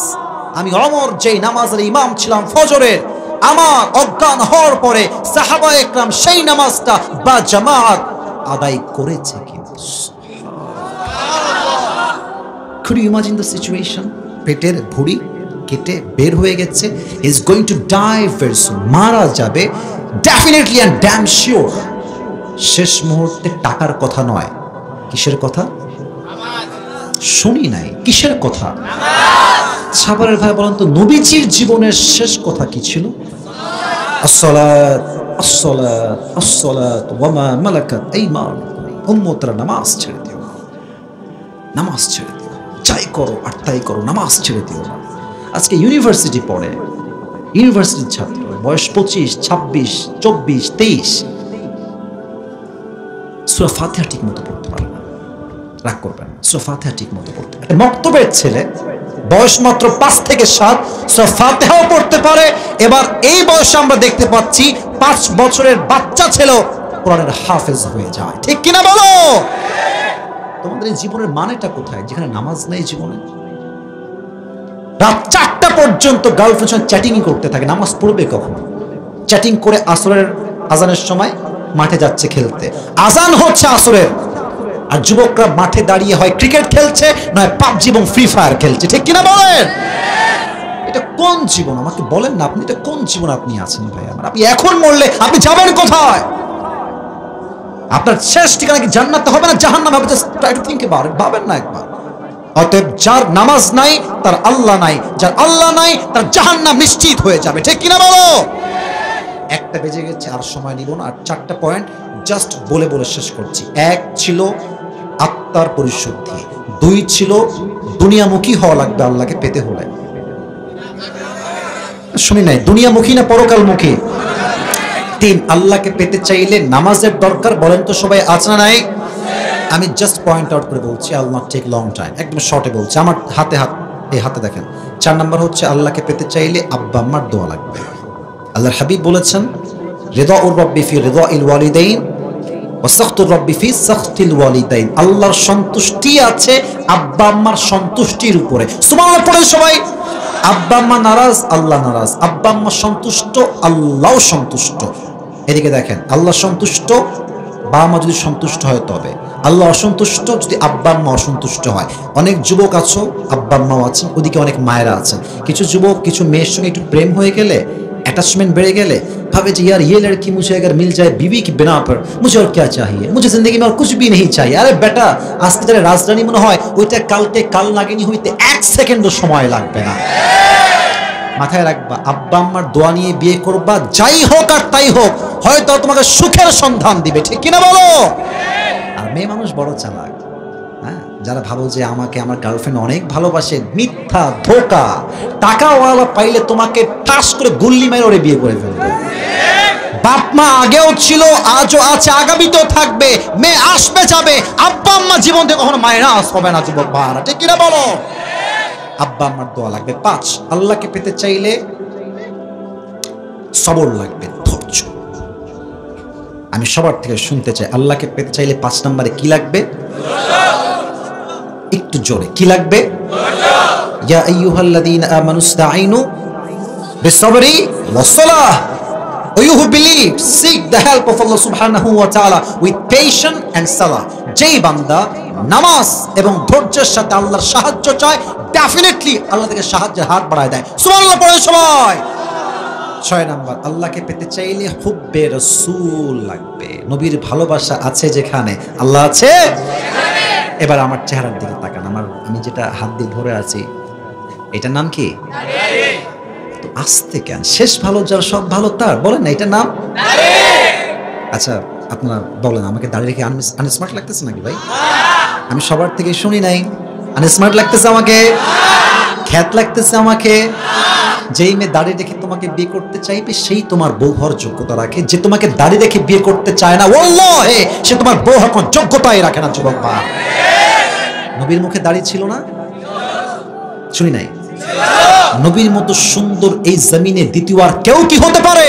আমি ওমর যেই নামাজের ইমাম ছিলাম ফজরের, আমার অজ্ঞান হওয়ার পরে সাহাবা একরাম সেই নামাজটা বা জামাত আদায় করেছে কিনা। Could you imagine the situation? পেটের ভুঁড়ি কেটে বের হয়ে গেছে, is going to die very soon, মারা যাবে definitely and damn sure। শেষ মুহূর্তে টাকার কথা নয়, কিসের কথা শুনি নাই, কিসের কথা? সাভারের ভাই বলেন তো, নবীজির জীবনের শেষ কথা কি ছিল? আসসালাত আসসালাত আসসালাত ওয়া মা মালাকাত আইমানুকুম। উম্মতরা নামাজ ছেড়ে দিও, নামাজ ছেড়ে দিও, যাই করো আর তাই করো, নামাজ ছেড়ে দিও না। আজকে ইউনিভার্সিটি পড়ে, ইউনিভার্সিটির ছাত্র, বয়স 25, 26, 24, 23, সূরা ফাতিহা ঠিক মতো পড়তে পারে না। রাগ করবেন, সূরা ফাতিহা ঠিক মতো পড়তে পারে। মক্তবের ছেলে, বয়স মাত্র 5 থেকে 7, সূরা ফাতিহাও পড়তে পারে। এবার এই বয়সে আমরা দেখতে পাচ্ছি 5 বছরের বাচ্চা ছেলে কোরআনের হাফেজ হয়ে যায়। ঠিক কিনা বলো? তোমাদের এই জীবনের মানেটা কোথায় যেখানে নামাজ নেই জীবনে? রাত 4টা পর্যন্ত গার্লফ্রেন্ডের সঙ্গে চ্যাটিং করতে থাকে, নামাজ পড়বে কখন? চ্যাটিং করে আসরের আজানের সময় মাঠে যাচ্ছে খেলতে, আজান হচ্ছে আসরের, আর যুবকরা মাঠে দাঁড়িয়ে হয় ক্রিকেট খেলছে, নয় পাবজি এবং ফ্রি ফায়ার খেলছে। ঠিক কিনা বলেন? এটা কোন জীবন আমাকে বলেন না, আপনি এটা কোন জীবন আপনি আছেন ভাই আমার? আপনি এখন মরলে আপনি যাবেন কোথায়? আপনার শেষ ঠিকানা কি জান্নাতে হবে না জাহান্নামে হবে? Just try two think about it, ভাবেন না একবার। অতএব যার নামাজ নাই তার আল্লাহ নাই, যার আল্লাহ নাই তার জাহান্নাম নিশ্চিত হয়ে যাবে। ঠিক কিনা বলো? 1টা বেজে গেছে, আর সময় নিব না। আর 4টা পয়েন্ট জাস্ট বলে বলে শেষ করছি। 1 ছিল আত্মার পরিশুদ্ধি, 2 ছিল দুনিয়ামুখী হওয়া লাগবে আল্লাহকে পেতে হলে। শুনি নাই, দুনিয়ামুখী না পরকালমুখী? 3, আল্লাহকে পেতে চাইলে নামাজের দরকার। বলেন তো সবাই আছে না নাই? আমি জাস্ট পয়েন্ট আউট করে বলছি, আল নট টেক লং টাইম, একদম শর্টে বলছি। আমার হাতে এই হাতে দেখেন। 4 নাম্বার হচ্ছে আল্লাহকে পেতে চাইলে আব্বা আম্মার দোয়া লাগবে। আল্লাহর হাবিব বলেছেন, রিদাউর রাব্বি ফি রিদাইল ওয়ালিদাইন ওয়া সাখতুর রাব্বি ফি সাখতিল ওয়ালিদাইন। আল্লাহর সন্তুষ্টি আছে আব্বা আম্মার সন্তুষ্টির উপরে। সুবহানাল্লাহ পড়েন সবাই। আব্বা আম্মা নারাজ, আল্লাহ নারাজ। আব্বা আম্মা সন্তুষ্ট, আল্লাহও সন্তুষ্ট। এদিকে দেখেন, আল্লাহ সন্তুষ্ট, বাবা মা যদি সন্তুষ্ট হয় তবে। আল্লাহ অসন্তুষ্ট যদি আব্বা আম্মা অসন্তুষ্ট হয়। অনেক যুবক আছো, আব্বা আম্মাও আছেন, ওদিকে অনেক মায়েরা আছেন। কিছু যুবক কিছু মেয়ের সঙ্গে একটু প্রেম হয়ে গেলে, अटैचमेंट बेड़े गए, भावे जी यार ये लड़की मुझे अगर मिल जाए बीवी की बिना पर, मुझे और क्या चाहिए, मुझे जिंदगी में और कुछ भी नहीं चाहिए। अरे बेटा आज के तेरे राजधानी मन হয় ওইটা কালকে কাল লাগেনি হইতে 1 সেকেন্ডও সময় লাগবে না। মাথায় রাখবা, আব্বা আম্মার দোয়া নিয়ে বিয়ে করবা, যাই হোক আর তাই হোক, হয়তো তোমাকে সুখের সন্ধান দিবে। ঠিক কিনা বলো? আর মেয়ে মানুষ বড় চালাক। হ্যাঁ, যারা ভাবো যে আমাকে আমার গার্লফ্রেন্ড অনেক ভালোবাসে, মিথ্যা, ধোঁকা। টাকাওয়ালা পাইলে তোমাকে টাস করে গুল্লি মেরে ওরে বিয়ে করে ফেলবে। বাপ মা আগেও ছিল, আজও আছে, আগামীতেও থাকবে। মেয়ে আসবে যাবে, আব্বা আম্মা জীবন থেকে কখনো মায়েরা হবে না যুবক ভাইরা। ঠিক কিনা বলো? আব্বা আম্মার দোয়া লাগবে। 5, আল্লাহকে পেতে চাইলে সবর লাগবে, ধৈর্য। আমি সবার থেকে শুনতে চাই, আল্লাহকে পেতে চাইলে 5 নম্বরে কি লাগবে? একটু জোরে কি লাগবে? ইয়া আইয়ুহাল্লাযীনা আমানুস্তাঈনু বিসসবরি ওয়াসসালাহ। You who believe, seek the help of Allah subhanahu wa ta'ala with patience and salah. যেই বান্দা নামাজ এবং ধৈর্যের সাথে আল্লাহর সাহায্য চায়, ডেফিনেটলি আল্লাহ থেকে সাহায্যের হাত বাড়ায় দেয়। সুবহানাল্লাহ পড়েন সবাই। 6 নাম্বার, আল্লাহকে পেতে চাইলে হুব্বে রাসূল লাগবে। নবীর ভালোবাসা আছে যেখানে, আল্লাহ আছে সেখানে। এবার আমার চেহারার দিকে তাকান। আমি যেটা হাত দিয়ে ধরে আছি, এটার নাম কি? তো আস্তে কেন? শেষ ভালো যার সব ভালো তার, বলেন না এটার নাম? আচ্ছা আপনারা বলেন, আমাকে দাঁড়িয়ে রেখে আনস্মার্ট লাগতেছে নাকি ভাই? আমি সবার থেকে শুনি নাই। আনস্মার্ট লাগতেছে আমাকে? খ্যাত লাগতেছে আমাকে? যেই মেয়ে দাঁড়িয়ে রেখে তোমাকে বিয়ে করতে চাইবে সেই তোমার বউ হওয়ার যোগ্যতা রাখে। যে তোমাকে দাঁড়িয়ে রেখে বিয়ে করতে চায় না, ওয়াল্লাহি সে তোমার বউ হওয়ার কোনো যোগ্যতাই রাখে না যুবক ভাই। নবীর মুখে দাড়ি ছিল না? শুনি নাই? নবীর মতো সুন্দর এই জমিনে দ্বিতীয় আর কেউ কি হতে পারে?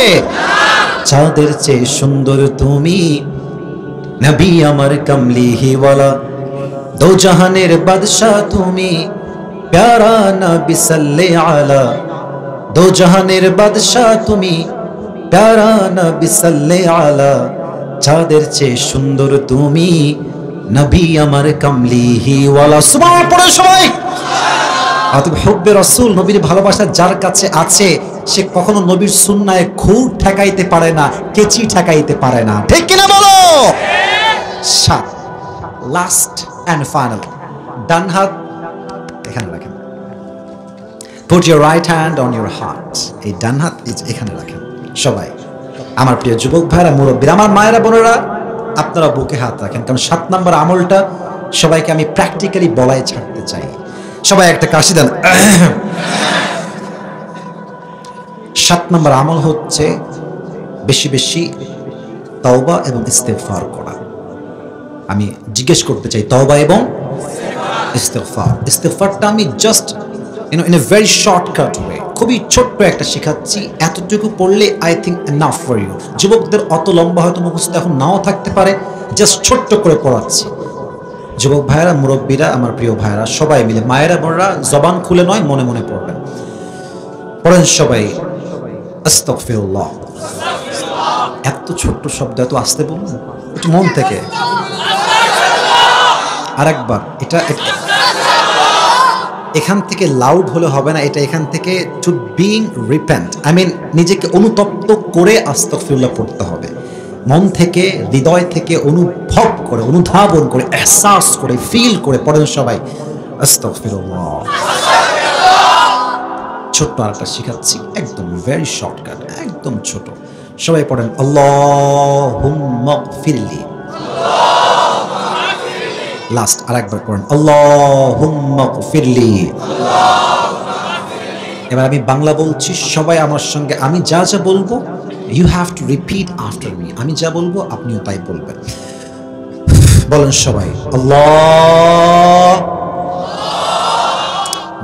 চাঁদের চেয়ে সুন্দর তুমি, নবী আমার কমলিহি ওয়ালা, দো জাহানের বাদশা তুমি। প্যারা নবী সাল্লে আলা, দো জাহানের বাদশাহ তুমি, প্যারা নবী সাল্লে আলা, চাঁদের চেয়ে সুন্দর তুমি, নবী আমার কামলিহি ওয়ালা। সুবহানাল্লাহ পড়ে সবাই। অতএব হুব্বে রাসূল, নবীর ভালোবাসা যার কাছে আছে সে কখনো নবীর সুন্নাহে খুর ঠেকাইতে পারে না, কেচি ঠেকাইতে পারে না। ঠিক কিনা বলো? সাত, লাস্ট এন্ড ফাইনাল, ডান হাত এখানে রাখেন। Put your right hand on your heart. এই ডান হাত এখানে রাখেন সবাই। আমার প্রিয় যুবক ভাইরা, মুরব্বীরা, আমার মায়েরা বোনেরা, আপনারা বুকে হাত রাখেন, কারণ 7 নম্বর আমলটা সবাইকে আমি প্র্যাকটিক্যালি বলাই ছাড়তে চাই। সবাই একটা কাশি দেন। 7 নম্বর আমল হচ্ছে বেশি বেশি তওবা এবং ইস্তেগফার করা। আমি জিজ্ঞেস করতে চাই, তওবা এবং ইস্তেগফার, ইস্তেগফারটা আমি just in a very shortcut way, খুবই ছোট্ট একটা শেখাচ্ছি। এতটুকু পড়লে I think enough for you. যুবকদের অত লম্বা হয়তো মুখস্থ এখন নাও থাকতে পারে, জাস্ট ছোট্ট করে পড়াচ্ছি। যুবক ভাইয়েরা, মুরব্বীরা, আমার প্রিয় ভাইয়েরা, সবাই মিলে, মায়েরা বোনেরা, জবান খুলে নয় মনে মনে পড়বেন। পড়েন সবাই, আস্তাগফিরুল্লাহ। এত ছোট্ট শব্দ, এত আস্তে বলুন, একটু মন থেকে। আরেকবার, এটা এখান থেকে লাউড হলে হবে না, এটা এখান থেকে to being repent, I mean নিজেকে অনুতপ্ত করে আস্তাগফিরুল্লাহ পড়তে হবে। মন থেকে, হৃদয় থেকে অনুভব করে, অনুধাবন করে, এহসাস করে, ফিল করে পড়েন সবাই, আস্তাগফিরুল্লাহ। ছোট্ট আরেকটা শিখাচ্ছি, একদম ভেরি শর্টকাট, একদম ছোট। সবাই পড়েন, আল্লাহুম্মা গফিরলি। লাস্ট আরেকবার পড়েন, আল্লাহুম্মা গফিরলি। এবার আমি বাংলা বলছি, সবাই আমার সঙ্গে, আমি যা যা বলবো you have to repeat after me. আমি যা বলবো আপনিও তাই বলবেন। বলেন সবাই, আল্লাহ।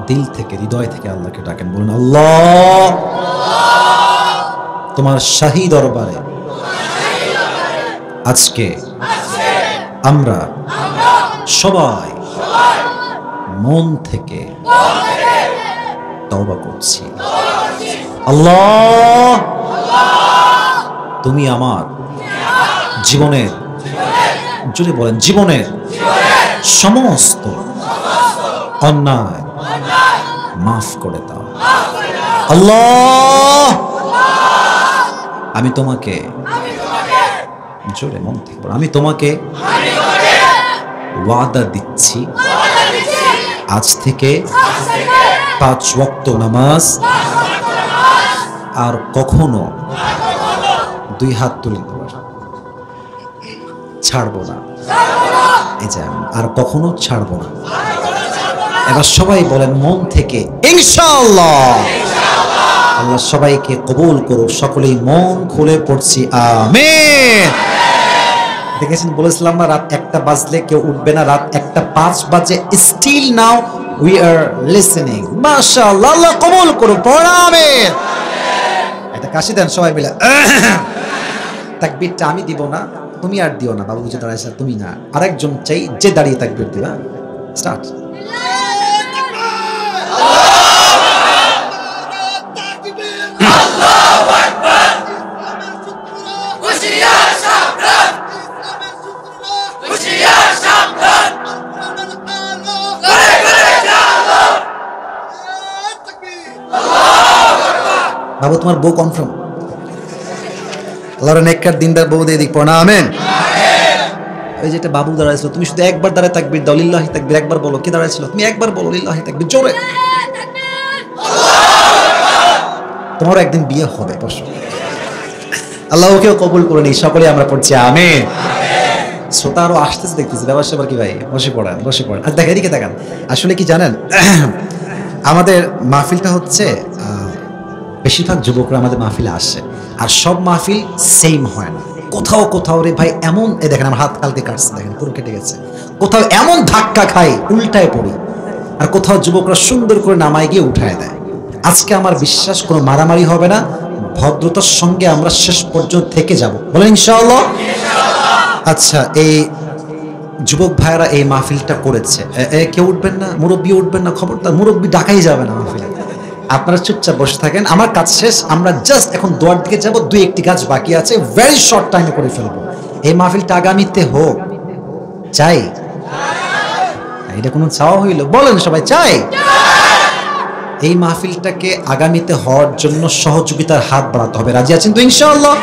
দিল থেকে, হৃদয় থেকে আল্লাহকে ডাকেন, বলেন, আল্লাহ তোমার শাহী দরবারে আজকে আমরা সবাই মন থেকে তওবা করছি। আল্লাহ তুমি আমার জীবনের, জোরে বলেন, জীবনের সমস্ত অন্যায় মাফ করে দাও। আল্লাহ আমি তোমাকে, জোরে মন থেকে, আমি তোমাকে ওয়াদা দিচ্ছি, আজ থেকে 5 ওয়াক্ত নামাজ আর কখনো 2 হাত তুলে ছাড়বো না। এই যে আর কখনো ছাড়বো না। এবার সবাই বলেন মন থেকে, ইনশাআল্লাহ। আল্লাহ সবাইকে কবুল করো। সকলেই মন খুলে পড়ছি আমিন। দেখেছেন, বলেছিলাম না রাত 1টা বাজলে কেউ উঠবে না, রাত 1:05 বাজে, still now we are listening. মাশাআল্লাহ, আল্লাহ কবুল করো, পড়া আমিন। এটা কাশি দেন সবাই মিলে। তাকবীরটা আমি দিব না, তুমি আর দিও না, বাবু যে দাঁড়াইছে তুমি না, আরেকজন চাই যে দাঁড়িয়ে তাকবীর দিবা। স্টার্ট। বাবু তোমার বউ কনফার্ম? আল্লাহর নেককার দিনদার বউ দিয়ে দিক, পড়া আমিন। ওই যেটা বাবু দাঁড়াইছিল, তুমি শুধু একবার দাঁড়ায় তাকবীর দাও, লিল্লাহি তাকবীর একবার বলো। কে দাঁড়াইছিল? তুমি একবার বলো লিল্লাহি তাকবীর জোরে। তোমারও একদিন বিয়ে হবে, বসো। আল্লাহ ওকেও কবুল করে নি। সকলে আমরা পড়ছি আমিন। শ্রোতা আরো আসতেছে দেখতেছি, ব্যবসা কি ভাই, বসে পড়েন, বসে পড়েন। আর দেখেন, এদিকে তাকান। আসলে কি জানেন, আমাদের মাহফিলটা হচ্ছে, বেশিরভাগ যুবকরা আমাদের মাহফিলে আসে, আর সব মাহফিল সেম হয় না। কোথাও কোথাও রে ভাই এমন, এই দেখেন আমার হাত কালকে কাটছে, দেখেন পুরো কেটে গেছে। কোথাও এমন ধাক্কা খাই উল্টায় পড়ি, আর কোথাও যুবকরা সুন্দর করে নামায় গিয়ে উঠায় দেয়। আজকে আমার বিশ্বাস কোনো মারামারি হবে না, ভদ্রতার সঙ্গে আমরা শেষ পর্যন্ত থেকে যাব, বলেন ইনশাআল্লাহ। আচ্ছা, এই যুবক ভাইয়েরা এই মাহফিলটা করেছে, কেউ উঠবেন না, মুরব্বী উঠবেন না, খবরদার মুরব্বী ডাকাই যাবে না মাহফিলে। আপনারা চুপচাপ বসে থাকেন, আমার কাজ শেষ, আমরা জাস্ট এখন দোয়ার দিকে যাব, দুই একটি কাজ বাকি আছে, ভেরি শর্ট টাইমে করে ফেলবো। এই মাহফিলটা আগামীতে হোক, চাই? এটা কোনো চাওয়া হইল? বলেন সবাই চাই। এই মাহফিলটাকে আগামীতে হওয়ার জন্য সহযোগিতার হাত বাড়াতে হবে, রাজি আছেন তো ইনশাআল্লাহ?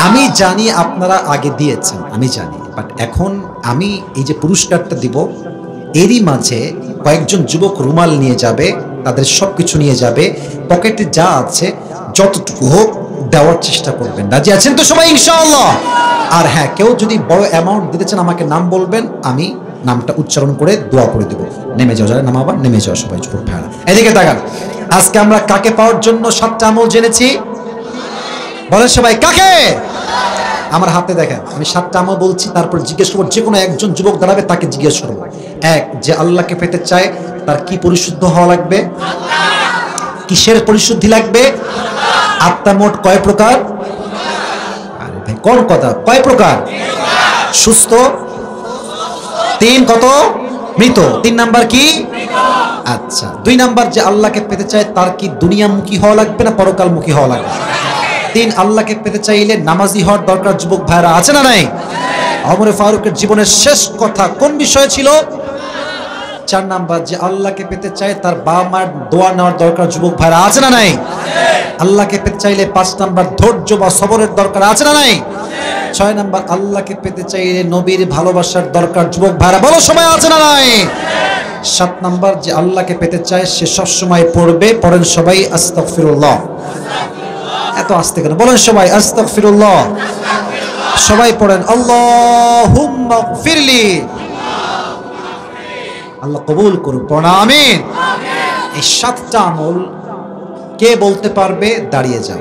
আমি জানি আপনারা আগে দিয়েছেন, আমি জানি, বাট এখন আমি এই যে পুরস্কারটা দিব, এরই মাঝে কয়েকজন যুবক রুমাল নিয়ে যাবে, তাদের সব কিছু নিয়ে যাবে, পকেটে যা আছে যতটুকু হোক দেওয়ার চেষ্টা করবেন, রাজি আছেন তো সবাই ইনশাআল্লাহ? আর হ্যাঁ, কেউ যদি বড় অ্যামাউন্ট দিতে চান আমাকে নাম বলবেন, আমি নামটা উচ্চারণ করে দোয়া করে দেব। নেমে যাও, যারা নামাবা নেমে যাও সবাই, যুবক ভাইরা এদিকে তাকান। আজকে আমরা কাকে পাওয়ার জন্য 7টা আমল জেনেছি? বলেন সবাই কাকে? আমার হাতে দেখেন, আমি 7টা আমল বলছি, তারপর জিজ্ঞেস করবো, যে কোনো একজন যুবক দাঁড়াবে, তাকে জিজ্ঞেস করবো। এক, যে আল্লাহকে পেতে চায় তার কি পরিশুদ্ধ হওয়া লাগবে? কিসের পরিশুদ্ধি লাগবে? আত্মা মোট কয় প্রকার? আরে ভাই কোন কথা, কয় প্রকার? সুস্থ, 3 কত? মৃত। 3 নাম্বার কি? আচ্ছা, 2 নাম্বার, যে আল্লাহকে পেতে চায় তার কি দুনিয়ামুখী হওয়া লাগবে না পরকালমুখী হওয়া লাগবে? 3, আল্লাহকে পেতে চাইলে নামাজি হওয়ার দরকার, যুবক ভাইরা আছে না নাই? ওমর ফারুকের জীবনের শেষ কথা কোন বিষয় ছিল? 4 নাম্বার, যে আল্লাহকে পেতে চায় তার বাবা মার দোয়া নেওয়ার দরকার, যুবক ভাইরা আছে না নাই? আল্লাহকে পেতে চাইলে 5 নাম্বার ধৈর্য বা সবরের দরকার, আছে না নাই? 6 নাম্বার, আল্লাহকে পেতে চাইলে নবীর ভালোবাসার দরকার, যুবক ভাইরা বলো সবাই আছে না নাই? 7 নাম্বার, যে আল্লাহকে পেতে চায় সে সব সময় পড়বে, পড়েন সবাই আস্তাগফিরুল্লাহ। এত আস্তে কেন? বলেন সবাই আস্তাগফিরুল্লাহ। সবাই পড়েন আল্লাহুম্মা গফিরলি। আল্লাহ কবুল করুন, পড়া আমিন। এই 7টা আমল কে বলতে পারবে? দাঁড়িয়ে যাও।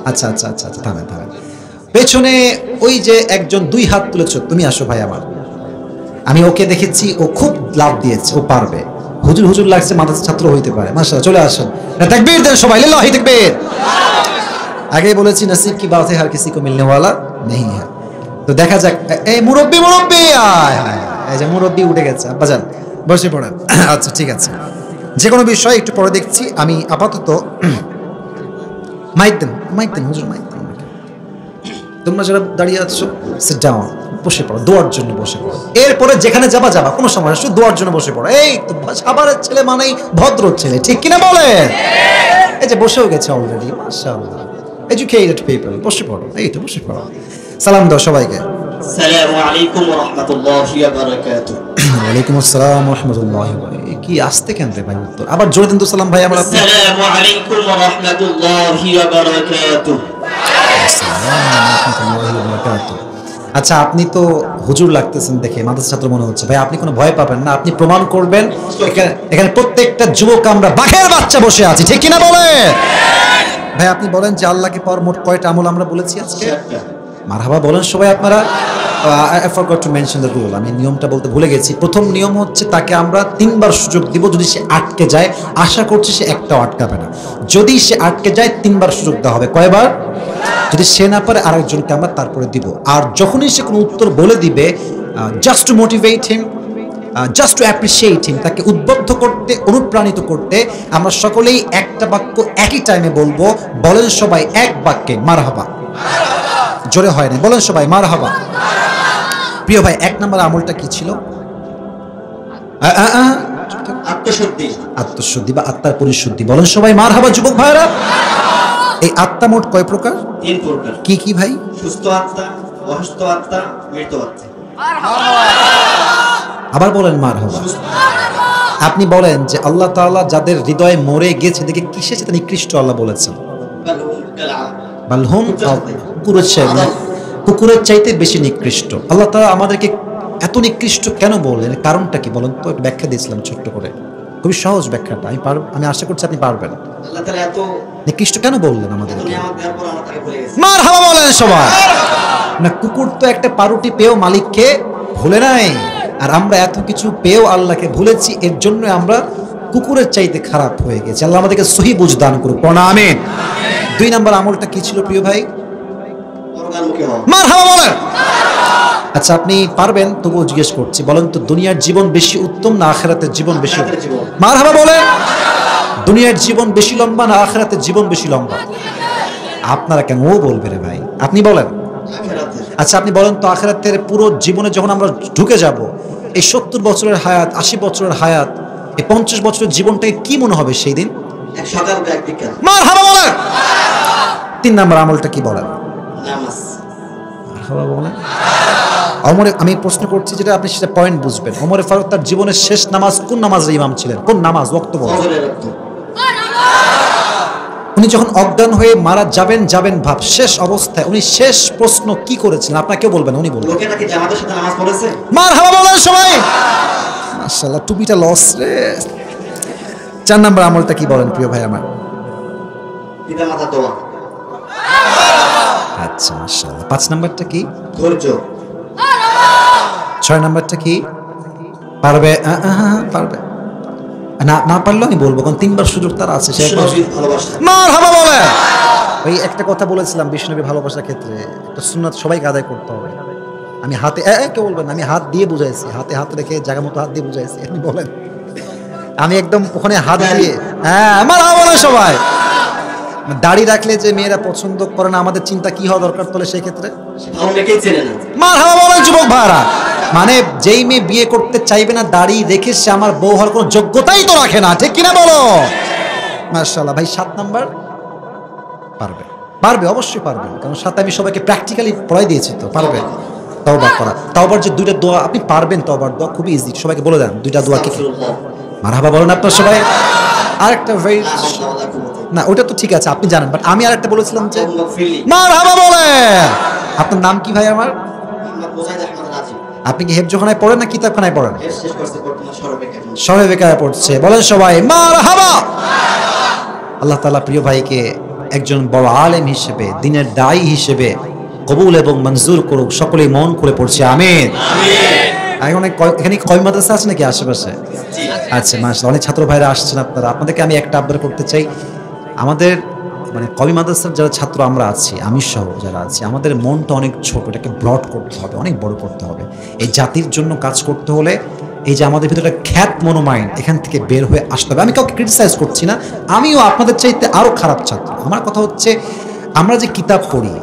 আচ্ছা আচ্ছা আচ্ছা আচ্ছা, থামেন থামেন। পেছনে ওই যে একজন 2 হাত তুলেছ, তুমি আসো ভাই আমার, আমি ওকে দেখেছি, ও খুব লাভ দিয়েছে, ও পারবে। হুজুর হুজুর লাগছে, মাদ্রাসা ছাত্র হইতে পারে, মাশাআল্লাহ, চলে আসুন। তাকবীর দেন সবাই, লিল্লাহি তাকবীর। আগে বলেছি নসিব কি বাত है हर किसी को मिलने वाला नहीं है। তো দেখা যাক, এই মুরব্বি মুরব্বি, আয় হায়, এই যে মুরব্বি উঠে গেছে, আব্বাজান বসে পড়েন। আচ্ছা ঠিক আছে, যে কোনো বিষয় একটু পরে দেখছি। আমি আপাতত মাইক দেন হুজুর, মাইক দেন। তোমরা যারা দাঁড়িয়ে আছো সিট ডাউন, বসে পড়ো, দোয়ার জন্য বসে পড়ো। এরপরে যেখানে যাবা কোনো সমস্যা, শুধু দোয়ার জন্য বসে পড়ো। এই তো সাভারের ছেলে মানেই ভদ্র ছেলে, ঠিক কিনা বলে? এই যে বসেও গেছে অলরেডি, মাশাআল্লাহ, এডুকেটেড পিপল। বসে পড়ো, এই তো বসে পড়ো। সালাম দাও সবাইকে। আসসালামু আলাইকুম ওয়া রাহমাতুল্লাহি ওয়া বারাকাতুহু। ওয়া আলাইকুম আসসালাম ওয়া রাহমাতুল্লাহি ওয়া বারাকাতুহু। কি আসতে কেন রে ভাই উত্তর? আবার জোরে দেন তো সালাম ভাই আমরা। আসসালামু আলাইকুম ওয়া রাহমাতুল্লাহি ওয়া বারাকাতুহু। আচ্ছা, আপনি তো হুজুর লাগতেছেন দেখে, মাদ্রাসা ছাত্র মনে হচ্ছে। ভাই আপনি কোনো ভয় পাবেন না, আপনি প্রমাণ করবেন। এখানে প্রত্যেকটা যুবক আমরা বাঘের বাচ্চা বসে আছি, ঠিক কিনা বলে? ভাই আপনি বলেন যে আল্লাহকে পাওয়ার মোট কয়টা আমল আমরা বলেছি আজকে? মারহাবা বলেন সবাই আপনারা। I forgot to mention the rule, আমি নিয়মটা বলতে ভুলে গেছি। প্রথম নিয়ম হচ্ছে তাকে আমরা 3 বার সুযোগ দিব, যদি সে আটকে যায়, আশা করছি সে একটাও আটকাবে না। যদি সে আটকে যায় 3 বার সুযোগ দেওয়া হবে। কয়বার? যদি সে না পারে আরেকজনকে আমরা তারপরে দিব। আর যখনই সে কোনো উত্তর বলে দিবে, জাস্ট টু মোটিভেট হিম, জাস্ট টু অ্যাপ্রিসিয়েট হিম, তাকে উদ্বুদ্ধ করতে, অনুপ্রাণিত করতে, আমরা সকলেই একটা বাক্য একই টাইমে বলবো। বলেন সবাই এক বাক্যে মারহাবা। জোরে হয় না, বলেন সবাই মারহাবা। প্রিয় ভাই, 1 নম্বর আমলটা কি ছিল? আত্মশুদ্ধি বা আত্মার পরিশুদ্ধি। বলেন সবাই মারহাবা যুবক ভাইরা। এই আত্মা মোট কয় প্রকার? 3 প্রকার। কি কি ভাই? সুস্থ আত্মা, অসুস্থ আত্মা, মৃত আত্মা। আবার বলেন মারহাবা। আপনি বলেন যে আল্লাহ তাআলা যাদের হৃদয়ে মরে গেছে দেখে কিসের সাথে নিকৃষ্ট আল্লাহ বলেছেন? বালহুম কুকুরের চাইতে বেশি নিকৃষ্ট। আল্লাহ তাআলা আমাদেরকে এত নিকৃষ্ট কেন বললেন? কারণটা কি বলেন তো? ব্যাখ্যা দিয়েছিলাম ছোট্ট করে, খুবই সহজ ব্যাখ্যাটা। আমি আশা করছি আপনি পারবেন। আল্লাহ তাআলা এত নিকৃষ্ট কেন বললেন আমাদেরকে? নিয়ামত দেওয়ার পর আমরা তাকে ভুলে গেছি। মারহাবা বলেন সবাই। না, কুকুর তো একটা পাউরুটি পেয়েও মালিককে ভুলে নাই, আর আমরা এত কিছু পেয়েও আল্লাহকে ভুলেছি। এর জন্য আমরা কুকুরের চাইতে খারাপ হয়ে গেছি। আল্লাহ আমাদেরকে সহি বুঝ দান করুক, পড়া আমিন। 2 নম্বর আমলটা কি ছিল প্রিয় ভাই? পরকালমুখী হওয়া। মারহাবা বলেন। আচ্ছা আপনি পারবেন তবুও জিজ্ঞেস করছি, বলেন তো দুনিয়ার জীবন বেশি উত্তম না আখিরাতের জীবন বেশি? আখিরাতের জীবন। মারহাবা বলেন। দুনিয়ার জীবন বেশি লম্বা না আখিরাতের জীবন বেশি লম্বা? আপনারা কেন ও বলবে রে ভাই, আপনি বলেন। আখিরাতের। আচ্ছা আপনি বলেন তো আখিরাতের পুরো জীবনে যখন আমরা ঢুকে যাব, এই 70 বছরের হায়াত, 80 বছরের হায়াত, এই 50 বছরের জীবনটাকে কি মনে হবে সেই দিন? এক সকাল বা এক বিকাল। মারহাবা বলেন। 3 নাম্বার আমলটা কি বলেন? নামাজ। মারহাবা বলেন। আমি প্রশ্ন করছি যেটা আপনি সেটা পয়েন্ট বুঝবেন। ওমরে ফারুক তার জীবনের শেষ নামাজ কোন নামাজের ইমাম ছিলেন? কোন নামাজ ওয়াক্ত বলেন? ফজরের ওয়াক্ত। উনি যখন অজ্ঞান হয়ে মারা যাবেন ভাব, শেষ অবস্থায় উনি শেষ প্রশ্ন কি করেছিলেন? আপনাকে বলবেন, উনি বলবেন। লোকে নাকি জামাতের সাথে নামাজ পড়েছে? মারহাবা বলেন সবাই। মাশাআল্লাহ, টুপিটা লস রে। 4 নাম্বার আমলটা কি বলেন প্রিয় ভাই আমার? পিতা মাতা দোয়া। আচ্ছা মাশাআল্লাহ। 5 নাম্বারটা কি? ধৈর্য। 6 নাম্বারটা কি? পারবে? পারবে না, না পারলেও আমি বলবো, কারণ 3 বার সুযোগ তার আছে। সে একবার বিশ্বনবীর ভালোবাসা। মারহাবা বলে। ওই একটা কথা বলেছিলাম বিষ্ণুনবীর ভালোবাসার ক্ষেত্রে, একটা সুন্নাত সবাইকে আদায় করতে হবে। আমি হাতে কেউ বলবেন, আমি হাত দিয়ে বুঝাইছি, হাত রেখে জায়গা মতো হাত দিয়ে বুঝাইছি। আপনি বলেন, আমি একদম ওখানে হাত দিয়ে, মারহাবা বলে সবাই। দাড়ি রাখলে যে মেয়েরা পছন্দ করে না, আমাদের চিন্তা কি হওয়া দরকার তাহলে সেই ক্ষেত্রে? অনেকেই চেনে না। মারহাবা বলে যুবক ভাইরা। মানে যেই মেয়ে বিয়ে করতে চাইবে না দাড়ি রেখে, সে আমার বউ হওয়ার কোনো যোগ্যতাই তো রাখে না, ঠিক কিনা বলো? মাশাআল্লাহ। ভাই 7 নাম্বার? পারবে, পারবে, অবশ্যই পারবে, কারণ সাথে আমি সবাইকে প্র্যাকটিক্যালি পড়াই দিয়েছি তো। পারবে তওবা করা, তওবার যে 2টা দোয়া আপনি পারবেন, তওবার দোয়া খুবই ইজি, সবাইকে বলে দেন 2টা দোয়া কি কি। মারহাবা বলেন আপনারা সবাই। আরেকটা ভেরি, না ওটা তো ঠিক আছে আপনি জানেন, বাট আমি আরেকটা বলেছিলাম যে মারহাবা বলে। আপনার নাম কি ভাই আমার? আপনি কি হেফজখানায় পড়েন না কিতাবখানায় পড়েন? শরহে বেকারে পড়ছে। বলেন সবাই মারহাবা। আল্লাহ তাআলা প্রিয় ভাইকে একজন বড় আলেম হিসেবে, দিনের দায়ী হিসেবে কবুল এবং মঞ্জুর করুক। সকলেই মন করে পড়ছে আমিন। এখন এখানে কয় মাদ্রাসা আছে নাকি আশেপাশে? আচ্ছা মাশাআল্লাহ, অনেক ছাত্র ভাইরা আসছেন আপনারা। আপনাদেরকে আমি একটা আবদার করতে চাই, আমাদের মানে কওমি মাদ্রাসার যারা ছাত্র আমরা আছি, আমি সহ যারা আছি, আমাদের মনটা অনেক ছোট, এটাকে ব্রড করতে হবে, অনেক বড় করতে হবে। এই জাতির জন্য কাজ করতে হলে এই যে আমাদের ভিতরে খ্যাত মনোমাইন্ড, এখান থেকে বের হয়ে আসতে হবে। আমি কাউকে ক্রিটিসাইজ করছি না, আমিও আপনাদের চাইতে আরও খারাপ ছাত্র। আমার কথা হচ্ছে, আমরা যে কিতাব পড়ি,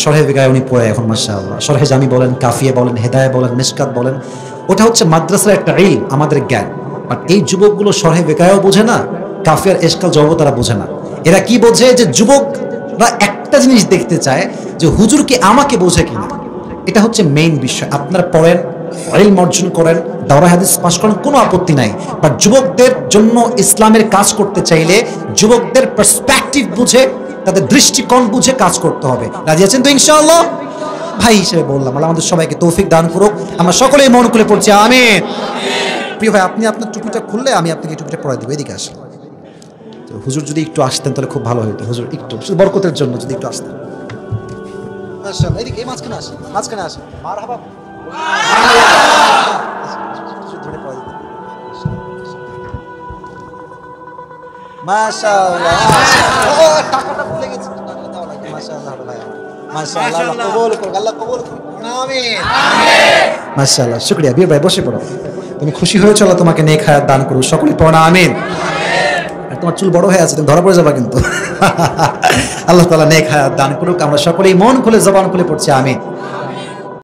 শরহে বেকায় উনি পড়ে এখন মাশাআল্লাহ, শরহে জামি বলেন, কাফিয়া বলেন, হেদায়া বলেন, মিশকাত বলেন, ওটা হচ্ছে মাদ্রাসার একটা ইলম, আমাদের জ্ঞান। বাট এই যুবকগুলো শরহে বেকায়ও বোঝে না, কাফিয়ার এশকাল জবাবও তারা বোঝে না। এরা কি বোঝে? যে যুবকরা একটা জিনিস দেখতে চায় যে হুজুর কি আমাকে বোঝে কিনা। এটা হচ্ছে মেইন বিষয়। আপনারা পড়েন, ইলম অর্জন করেন, দাওরা হাদিস পাস করেন, কোনো আপত্তি নাই। বাট যুবকদের জন্য ইসলামের কাজ করতে চাইলে যুবকদের পার্সপেক্টিভ বুঝে, তাদের দৃষ্টিকোণ বুঝে কাজ করতে হবে। রাজি আছেন তো ইনশাআল্লাহ? ভাই হিসেবে বললাম, আল্লাহ আমাদের সবাইকে তৌফিক দান করুক। আমরা সকলেই মন খুলে পড়ছি আমিন। প্রিয় ভাই, আপনি আপনার টুপিটা খুললে আমি আপনাকে টুপিটা পরাই দেবো। এদিকে আসেন। তো হুজুর যদি একটু আসতেন তাহলে খুব ভালো হতো। হুজুর একটু বরকতের জন্য যদি একটু আসতেন। মাশাআল্লাহ, এদিকে মাঝখানে আসেন, মাঝখানে আসেন। মারহাবা। মাশাআল্লাহ, টাকাটা ভুলে গেছি, টাকাটা দাও লাগে। মাশাআল্লাহ ভাই, মাশাআল্লাহ, আল্লাহ কবুল করুন, আল্লাহ কবুল করুন। আমিন আমিন। মাশাআল্লাহ, শুকরিয়া। বীর ভাই বসে পড়ো। তুমি খুশি হয়েছো, আল্লাহ তোমাকে নেক হায়াত দান করুক। সকলেই পড়ো না আমিন। আর তোমার চুল বড় হয়ে আছে, তুমি ধরা পড়ে যাবা কিন্তু। আল্লাহ তাআলা নেক হায়াত দান করুক। আমরা সকলেই মন খুলে জবান খুলে পড়ছি আমিন।